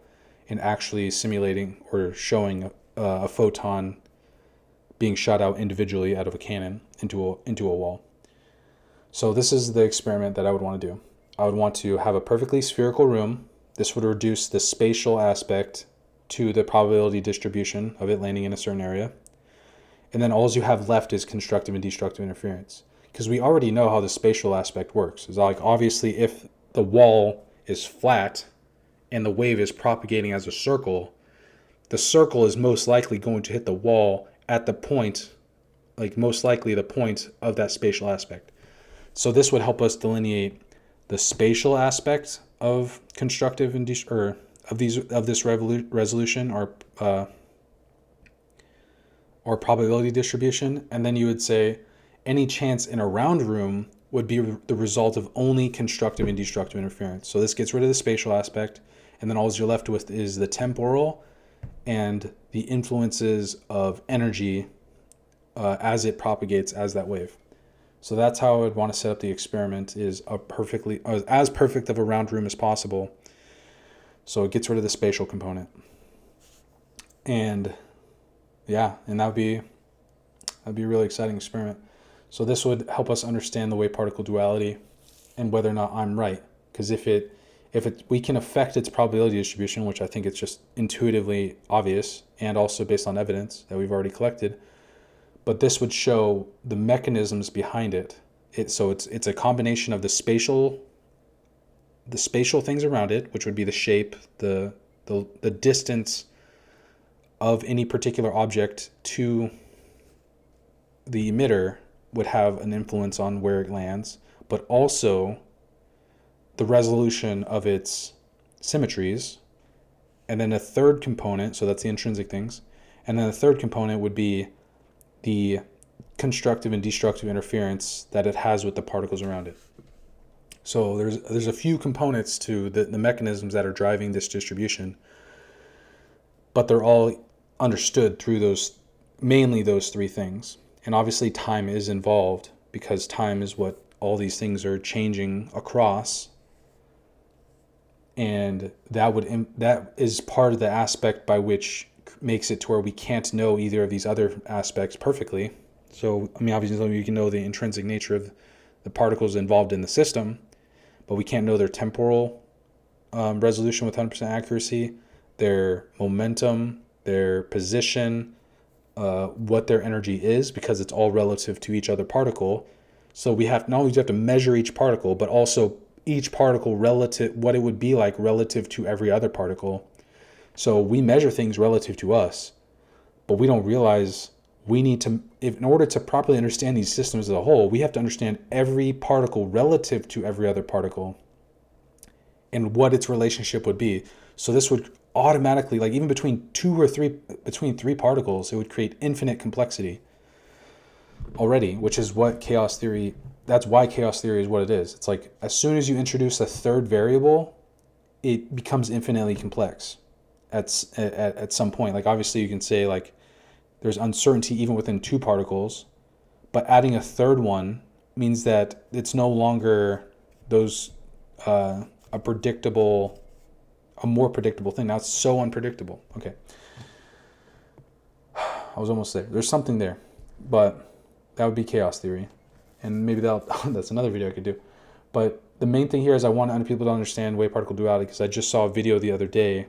and actually simulating or showing a photon being shot out individually out of a cannon into a wall. So this is the experiment that I would want to do. I would want to have a perfectly spherical room. This would reduce the spatial aspect to the probability distribution of it landing in a certain area. And then all you have left is constructive and destructive interference. Because we already know how the spatial aspect works. It's like obviously if the wall is flat and the wave is propagating as a circle, the circle is most likely going to hit the wall at the point, like most likely the point of that spatial aspect. So this would help us delineate the spatial aspect of constructive and of this resolution or probability distribution, and then you would say any chance in a round room would be the result of only constructive and destructive interference. So this gets rid of the spatial aspect, and then all you're left with is the temporal and the influences of energy as it propagates as that wave. So that's how I would want to set up the experiment, is as perfect of a round room as possible. So it gets rid of the spatial component. And that'd be a really exciting experiment. So this would help us understand the wave particle duality and whether or not I'm right. Because if we can affect its probability distribution, which I think it's just intuitively obvious and also based on evidence that we've already collected, but this would show the mechanisms behind it. So it's a combination of the spatial things around it, which would be the shape, the distance of any particular object to the emitter would have an influence on where it lands, but also the resolution of its symmetries. And then a third component, so that's the intrinsic things, and then the third component would be the constructive and destructive interference that it has with the particles around it. So there's a few components to the mechanisms that are driving this distribution, but they're all understood through mainly those three things. And obviously time is involved, because time is what all these things are changing across. And that is part of the aspect by which makes it to where we can't know either of these other aspects perfectly. So, I mean, obviously we can know the intrinsic nature of the particles involved in the system, but we can't know their temporal resolution with 100% accuracy, their momentum, their position, what their energy is, because it's all relative to each other particle. So we have not only have to measure each particle, but also each particle relative, what it would be like relative to every other particle. So we measure things relative to us, but we don't realize we need to, in order to properly understand these systems as a whole, we have to understand every particle relative to every other particle and what its relationship would be. So this would automatically, like even between three particles, it would create infinite complexity already, which is what that's why chaos theory is what it is. It's like as soon as you introduce a third variable, it becomes infinitely complex at some point. Like obviously you can say like there's uncertainty even within two particles, but adding a third one means that it's no longer a predictable a more predictable thing. Now it's so unpredictable. Okay. I was almost there. There's something there, but that would be chaos theory. And maybe that's another video I could do. But the main thing here is I want people to understand wave-particle duality, because I just saw a video the other day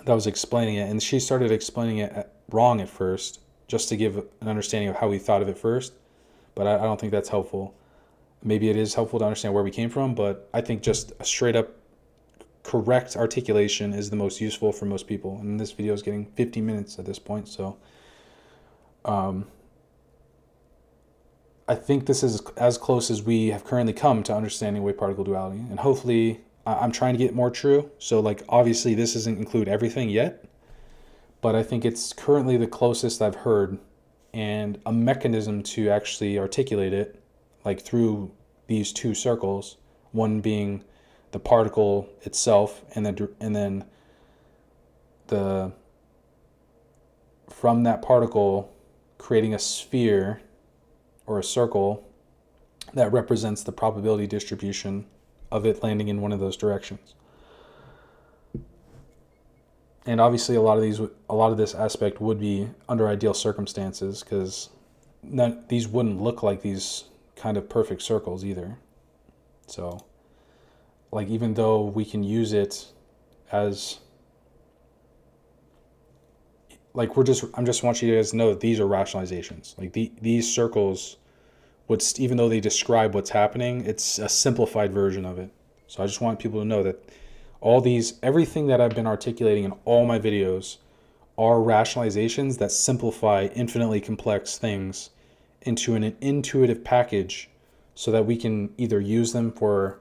that was explaining it, and she started explaining it wrong at first, just to give an understanding of how we thought of it first. But I don't think that's helpful. Maybe it is helpful to understand where we came from, but I think just a straight up correct articulation is the most useful for most people. And this video is getting 50 minutes at this point, so I think this is as close as we have currently come to understanding wave-particle duality. And hopefully, I'm trying to get more true. So like, obviously this doesn't include everything yet, but I think it's currently the closest I've heard, and a mechanism to actually articulate it, like through these two circles, one being the particle itself, and then the from that particle creating a sphere or a circle that represents the probability distribution of it landing in one of those directions. And obviously a lot of this aspect would be under ideal circumstances, because these wouldn't look like these kind of perfect circles either. So like, even though we can use it as like, I'm just want you guys to know that these are rationalizations. Like these circles even though they describe what's happening, it's a simplified version of it. So I just want people to know that everything that I've been articulating in all my videos are rationalizations that simplify infinitely complex things into an intuitive package, so that we can either use them for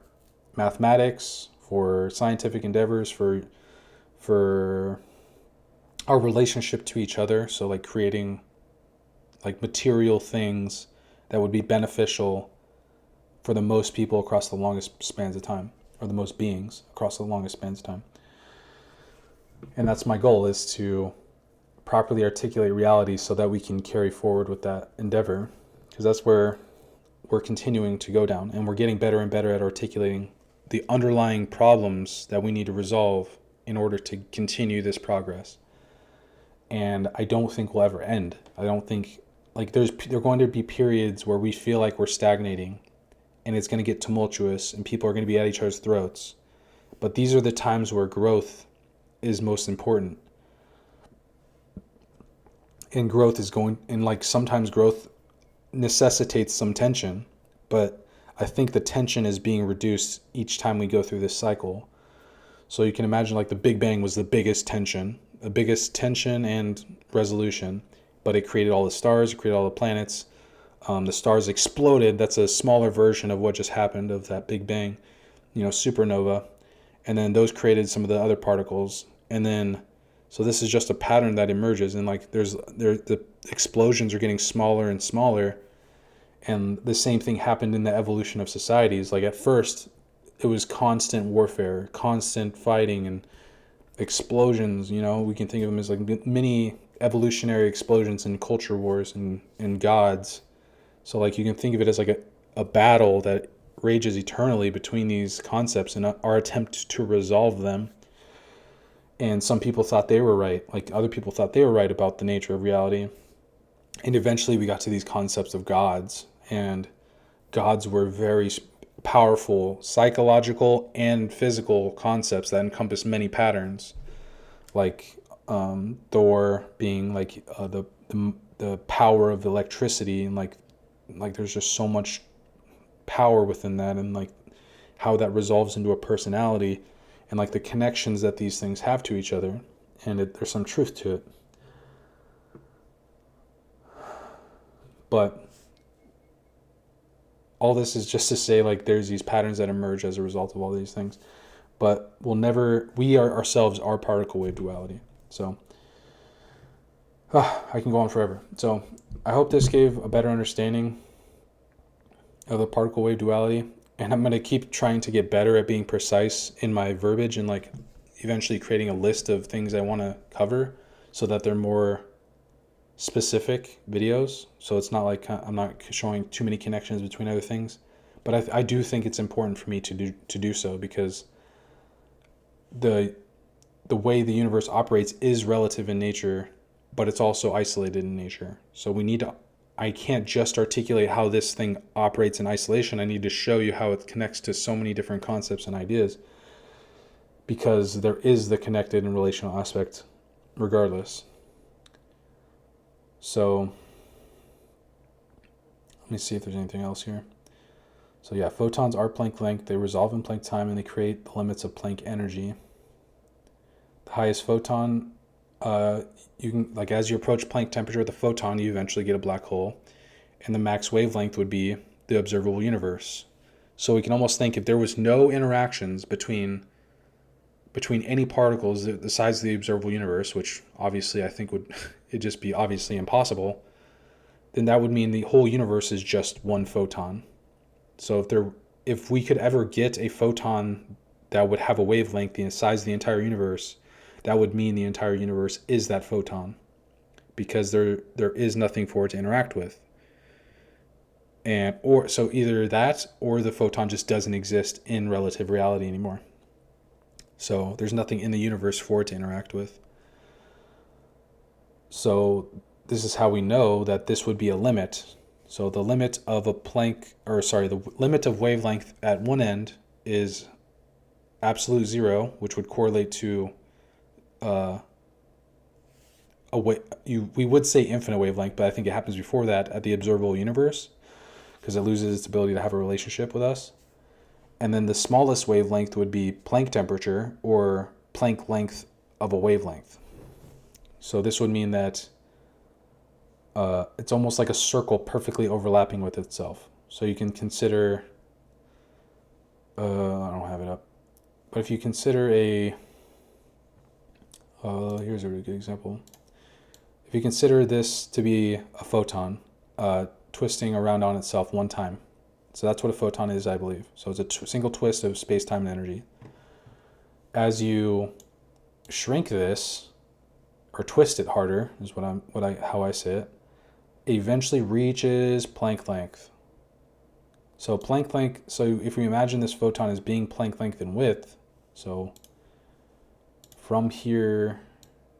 mathematics, for scientific endeavors, for our relationship to each other. So like creating like material things that would be beneficial for the most people across the longest spans of time, or the most beings across the longest spans of time. And that's my goal, is to properly articulate reality so that we can carry forward with that endeavor, because that's where we're continuing to go down, and we're getting better and better at articulating the underlying problems that we need to resolve in order to continue this progress. And I don't think we'll ever end. I don't think, like, there are going to be periods where we feel like we're stagnating, and it's going to get tumultuous, and people are going to be at each other's throats. But these are the times where growth is most important. And growth is sometimes growth necessitates some tension, but I think the tension is being reduced each time we go through this cycle. So you can imagine, like, the Big Bang was the biggest tension and resolution, but it created all the stars, it created all the planets. The stars exploded. That's a smaller version of what just happened of that Big Bang, supernova. And then those created some of the other particles. And then, so this is just a pattern that emerges. And like the explosions are getting smaller and smaller. And the same thing happened in the evolution of societies. Like at first, it was constant warfare, constant fighting and explosions. We can think of them as like mini evolutionary explosions and culture wars and gods. So like you can think of it as like a battle that rages eternally between these concepts and our attempt to resolve them. And some people thought they were right, like other people thought they were right about the nature of reality. And eventually we got to these concepts of gods, and gods were very powerful psychological and physical concepts that encompass many patterns, like Thor being like the power of electricity, and like there's just so much power within that, and like how that resolves into a personality, and like the connections that these things have to each other, and there's some truth to it. But all this is just to say, like, there's these patterns that emerge as a result of all these things, but we are ourselves our particle wave duality. So I can go on forever. So I hope this gave a better understanding of the particle wave duality, and I'm going to keep trying to get better at being precise in my verbiage, and like eventually creating a list of things I want to cover so that they're more specific videos. So it's not like I'm not showing too many connections between other things, but I do think it's important for me to do so, because the the way the universe operates is relative in nature, but it's also isolated in nature. So I can't just articulate how this thing operates in isolation. I need to show you how it connects to so many different concepts and ideas, because there is the connected and relational aspect regardless. So let me see if there's anything else here. So yeah, photons are Planck length. They resolve in Planck time, and they create the limits of Planck energy. The highest photon, you can, like, as you approach Planck temperature with the photon, you eventually get a black hole, and the max wavelength would be the observable universe. So we can almost think, if there was no interactions between any particles the size of the observable universe, which obviously I think would it'd just be obviously impossible, then that would mean the whole universe is just one photon. So if we could ever get a photon that would have a wavelength the size of the entire universe, that would mean the entire universe is that photon, because there is nothing for it to interact with. So either that, or the photon just doesn't exist in relative reality anymore. So there's nothing in the universe for it to interact with. So this is how we know that this would be a limit. So the limit of the limit of wavelength at one end is absolute zero, which would correlate to we would say infinite wavelength, but I think it happens before that at the observable universe, because it loses its ability to have a relationship with us. And then the smallest wavelength would be Planck temperature, or Planck length of a wavelength. So this would mean that it's almost like a circle perfectly overlapping with itself. So you can consider, I don't have it up, but if you consider here's a really good example. If you consider this to be a photon twisting around on itself one time, so that's what a photon is, I believe. So it's a single twist of space-time and energy. As you shrink this, or twist it harder, is how I say it, eventually reaches Planck length. So Planck length. So if we imagine this photon as being Planck length in width, so from here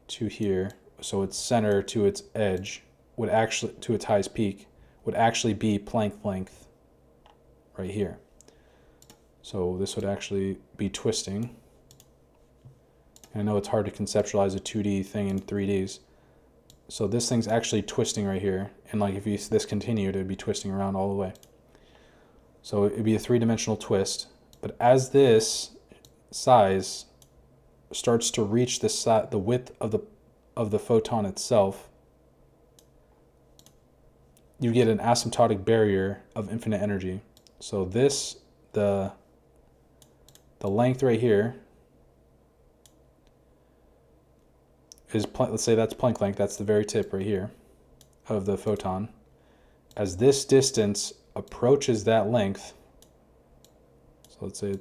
to here, so its center to its edge to its highest peak would actually be Planck length right here. So this would actually be twisting. And I know it's hard to conceptualize a 2D thing in 3Ds. So this thing's actually twisting right here, and like if this continued, it would be twisting around all the way. So it'd be a three-dimensional twist. But as this size starts to reach the width of the photon itself, you get an asymptotic barrier of infinite energy. So the length right here is, let's say that's Planck length, that's the very tip right here of the photon. As this distance approaches that length, so let's say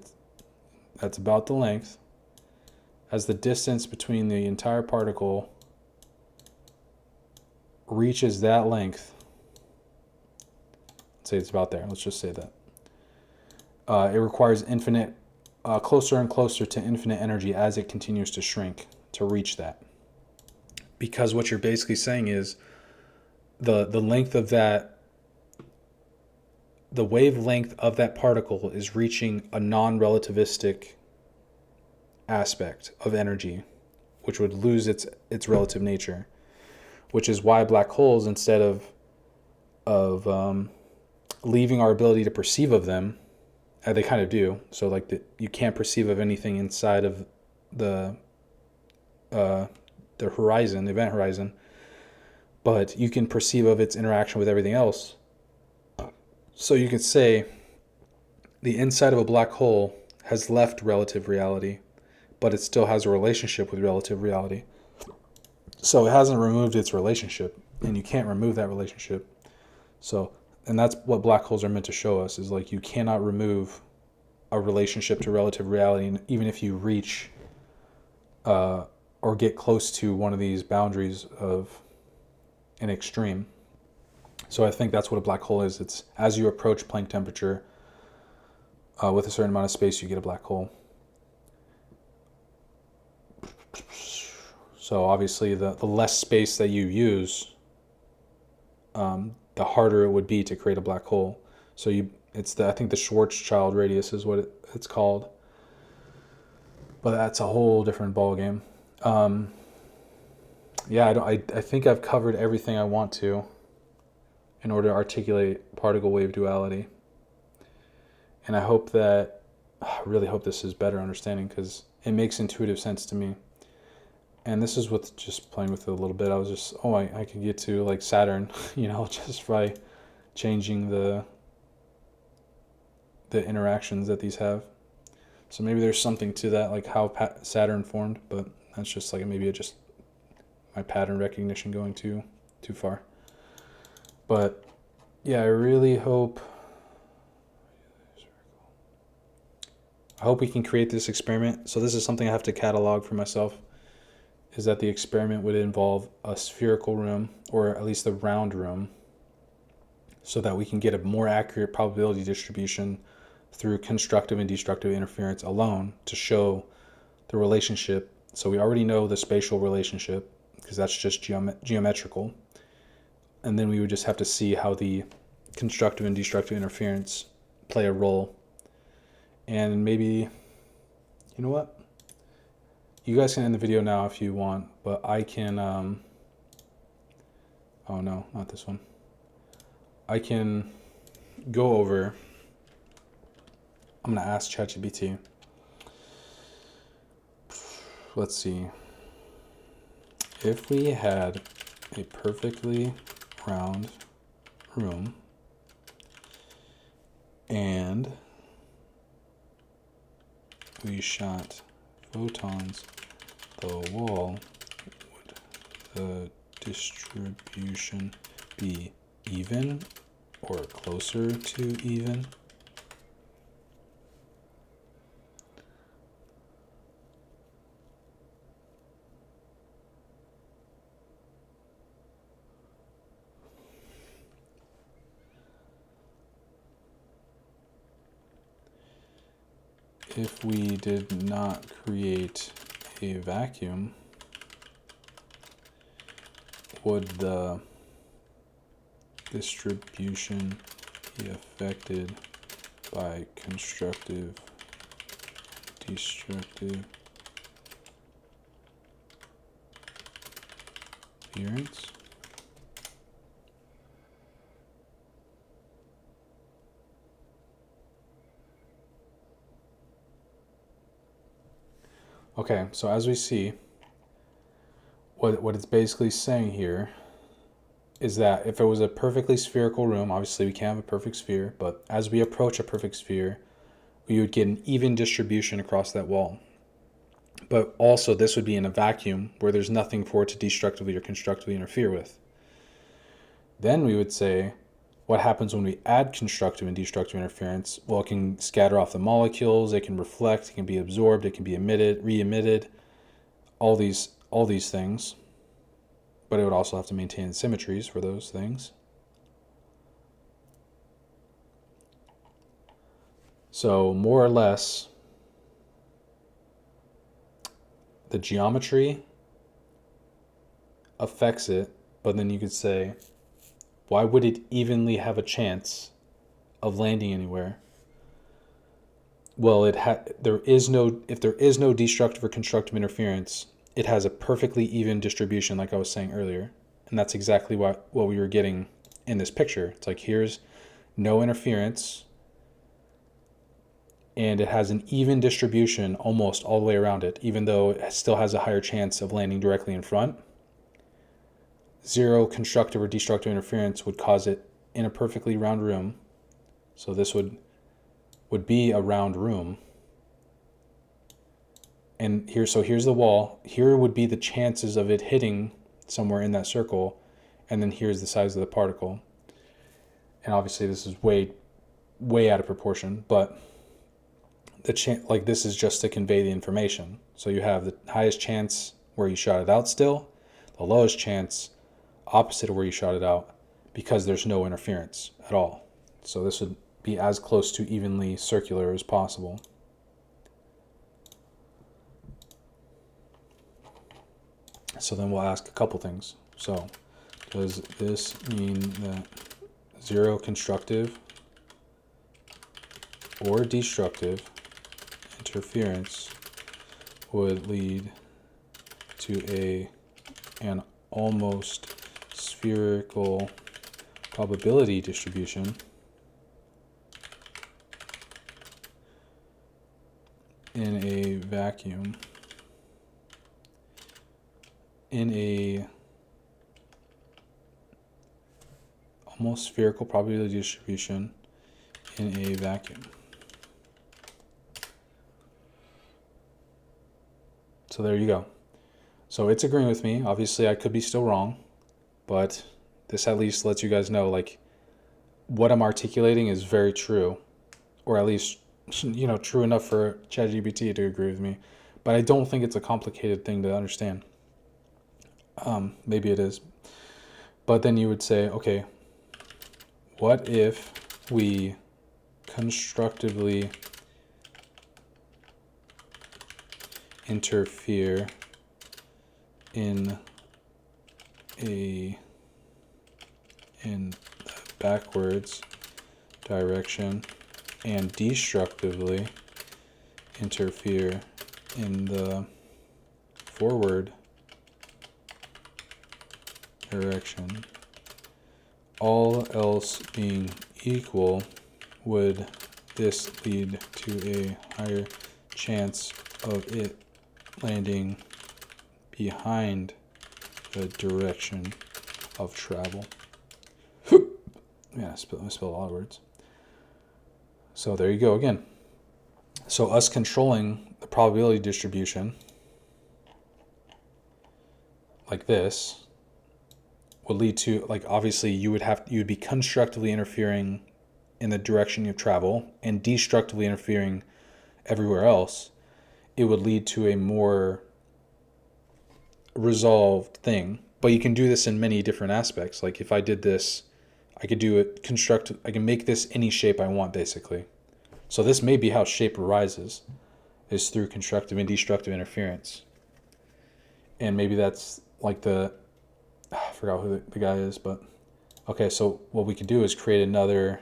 that's about the length, as the distance between the entire particle reaches that length, let's say it's about there, let's just say that, it requires infinite, closer and closer to infinite energy as it continues to shrink to reach that. Because what you're basically saying is the length of that, the wavelength of that particle is reaching a non-relativistic aspect of energy, which would lose its relative nature, which is why black holes, instead of leaving our ability to perceive of them, they kind of do. So like you can't perceive of anything inside of the horizon, the event horizon, but you can perceive of its interaction with everything else. So you could say the inside of a black hole has left relative reality, but it still has a relationship with relative reality. So it hasn't removed its relationship, and you can't remove that relationship. So, and that's what black holes are meant to show us, is like you cannot remove a relationship to relative reality, even if you reach or get close to one of these boundaries of an extreme. So I think that's what a black hole is. It's as you approach Planck temperature with a certain amount of space, you get a black hole. So obviously the less space that you use, the harder it would be to create a black hole. So I think the Schwarzschild radius is what it's called. But that's a whole different ballgame. Yeah, I think I've covered everything I want to in order to articulate particle wave duality. And I really hope this is better understanding, because it makes intuitive sense to me. And this is with just playing with it a little bit. I was just, I could get to like Saturn, just by changing the interactions that these have. So maybe there's something to that, like how Saturn formed, but that's just like maybe just my pattern recognition going too far. But yeah, I really hope we can create this experiment. So this is something I have to catalog for myself, is that the experiment would involve a spherical room, or at least a round room, so that we can get a more accurate probability distribution through constructive and destructive interference alone to show the relationship. So we already know the spatial relationship, because that's just geometrical. And then we would just have to see how the constructive and destructive interference play a role. And maybe, you know what? You guys can end the video now if you want, but I can, oh no, not this one. I can go over, I'm going to ask ChatGPT. Let's see. If we had a perfectly round room and we shot photons the wall, would the distribution be even or closer to even? If we did not create a vacuum, would the distribution be affected by constructive, destructive appearance? Okay, so as we see, what it's basically saying here is that if it was a perfectly spherical room, obviously we can't have a perfect sphere, but as we approach a perfect sphere, we would get an even distribution across that wall. But also this would be in a vacuum where there's nothing for it to destructively or constructively interfere with. Then we would say, what happens when we add constructive and destructive interference? Well, it can scatter off the molecules, it can reflect, it can be absorbed, it can be emitted, re-emitted, all these things. But it would also have to maintain symmetries for those things. So more or less, the geometry affects it, but then you could say, why would it evenly have a chance of landing anywhere? Well, if there is no destructive or constructive interference, it has a perfectly even distribution, like I was saying earlier. And that's exactly what we were getting in this picture. It's like, here's no interference, and it has an even distribution almost all the way around it, even though it still has a higher chance of landing directly in front. Zero constructive or destructive interference would cause it in a perfectly round room. So this would be a round room. And here's the wall. Here would be the chances of it hitting somewhere in that circle. And then here's the size of the particle. And obviously this is way out of proportion, but this is just to convey the information. So you have the highest chance where you shot it out still, the lowest chance opposite of where you shot it out, because there's no interference at all. So this would be as close to evenly circular as possible. So then we'll ask a couple things. So does this mean that zero constructive or destructive interference would lead to an almost spherical probability distribution in a vacuum, in a almost spherical probability distribution in a vacuum. So there you go. So it's agreeing with me. Obviously, I could be still wrong, but this at least lets you guys know, like, what I'm articulating is very true, or at least, true enough for ChatGPT to agree with me. But I don't think it's a complicated thing to understand. Maybe it is. But then you would say, okay, what if we constructively interfere in the backwards direction and destructively interfere in the forward direction? All else being equal, would this lead to a higher chance of it landing behind the direction of travel? Yeah, I spelled a lot of words. So there you go again. So us controlling the probability distribution like this would lead to, like, obviously you'd be constructively interfering in the direction of travel and destructively interfering everywhere else. It would lead to a more resolved thing. But you can do this in many different aspects. Like if I did this, I could do it I can make this any shape I want, basically. So this may be how shape arises, is through constructive and destructive interference. And maybe that's like I forgot who the guy is, but okay, so what we could do is create another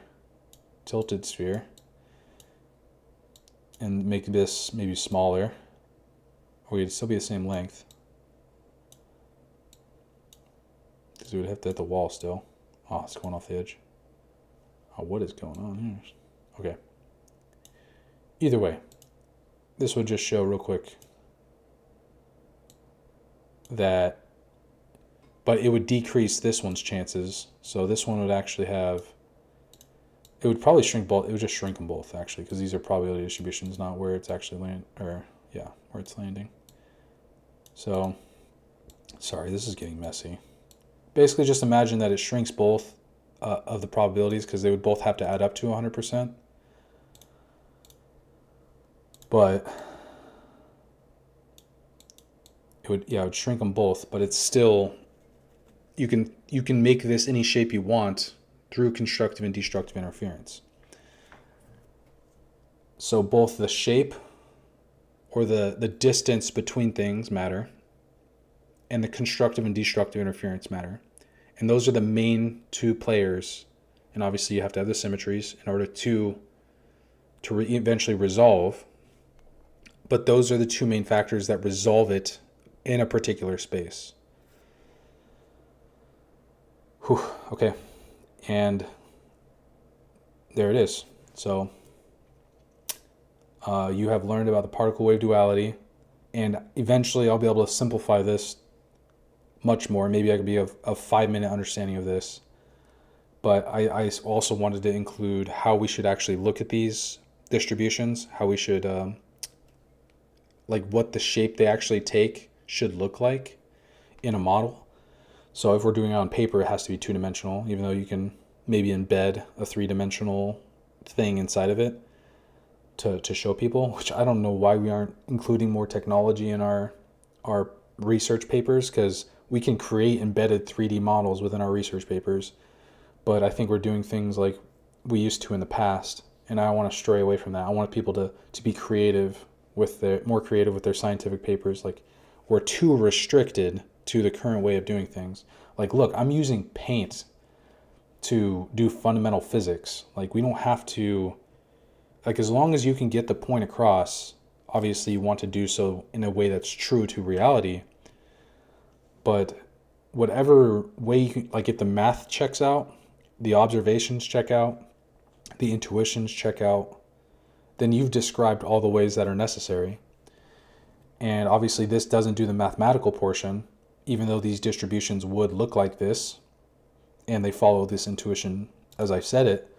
tilted sphere and make this maybe smaller, or it'd still be the same length, because we would have to hit the wall still. Oh, it's going off the edge. Oh, what is going on here? Okay. Either way, this would just show real quick that, but it would decrease this one's chances. So this one would actually have, it would probably shrink both. It would just shrink them both, actually, because these are probability distributions, not where it's actually where it's landing. So, sorry, this is getting messy. Basically, just imagine that it shrinks both of the probabilities, because they would both have to add up to 100%. But it would shrink them both, but it's still, you can make this any shape you want through constructive and destructive interference. So both the shape, or the distance between things, matter, and the constructive and destructive interference matter. And those are the main two players. And obviously you have to have the symmetries in order to eventually resolve. But those are the two main factors that resolve it in a particular space. Whew, okay. And there it is. So you have learned about the particle wave duality, and eventually I'll be able to simplify this much more. Maybe I could be a 5-minute understanding of this. But I also wanted to include how we should actually look at these distributions, how we should, like what the shape they actually take should look like in a model. So if we're doing it on paper, it has to be 2-dimensional, even though you can maybe embed a 3-dimensional thing inside of it to show people, which I don't know why we aren't including more technology in our research papers, because we can create embedded 3D models within our research papers. But I think we're doing things like we used to in the past, and I want to stray away from that. I want people to be more creative with their scientific papers. Like, we're too restricted to the current way of doing things. Like, look, I'm using paint to do fundamental physics. Like, we don't have to, like, as long as you can get the point across, obviously you want to do so in a way that's true to reality. But whatever way you can, like, if the math checks out, the observations check out, the intuitions check out, then you've described all the ways that are necessary. And obviously this doesn't do the mathematical portion, even though these distributions would look like this and they follow this intuition as I said it.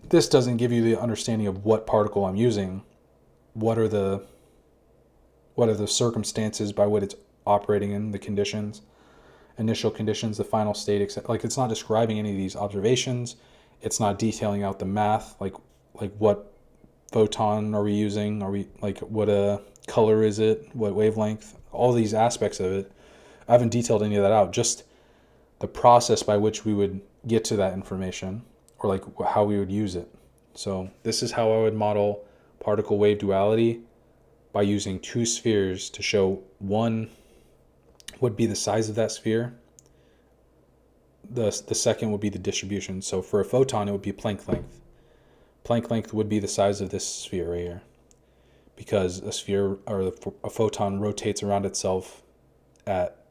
This doesn't give you the understanding of what particle I'm using, what are the circumstances by what it's operating in, the conditions, initial conditions, the final state, etc. Like, it's not describing any of these observations. It's not detailing out the math, like what photon are we using? Are we, like, what color is it? What wavelength? All these aspects of it. I haven't detailed any of that out. Just the process by which we would get to that information, or like how we would use it. So this is how I would model particle wave duality, by using two spheres to show one would be the size of that sphere. The second would be the distribution. So for a photon, it would be Planck length. Planck length would be the size of this sphere right here, because a sphere or a photon rotates around itself at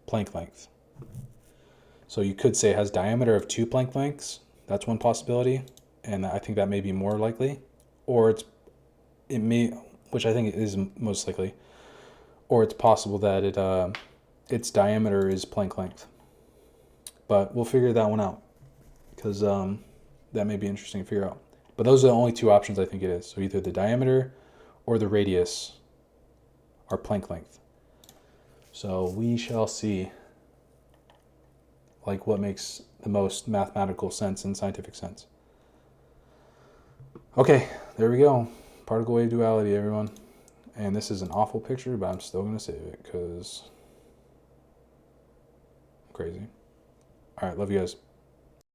Planck length. So you could say it has diameter of 2 Planck lengths. That's one possibility, and I think that may be more likely. Or it may, which I think is most likely, or it's possible that its diameter is Planck length. But we'll figure that one out, because that may be interesting to figure out. But those are the only two options I think it is. So either the diameter or the radius are Planck length. So we shall see, like, what makes the most mathematical sense and scientific sense. Okay, there we go. Particle wave duality, everyone. And this is an awful picture, but I'm still going to save it because I'm crazy. All right, love you guys.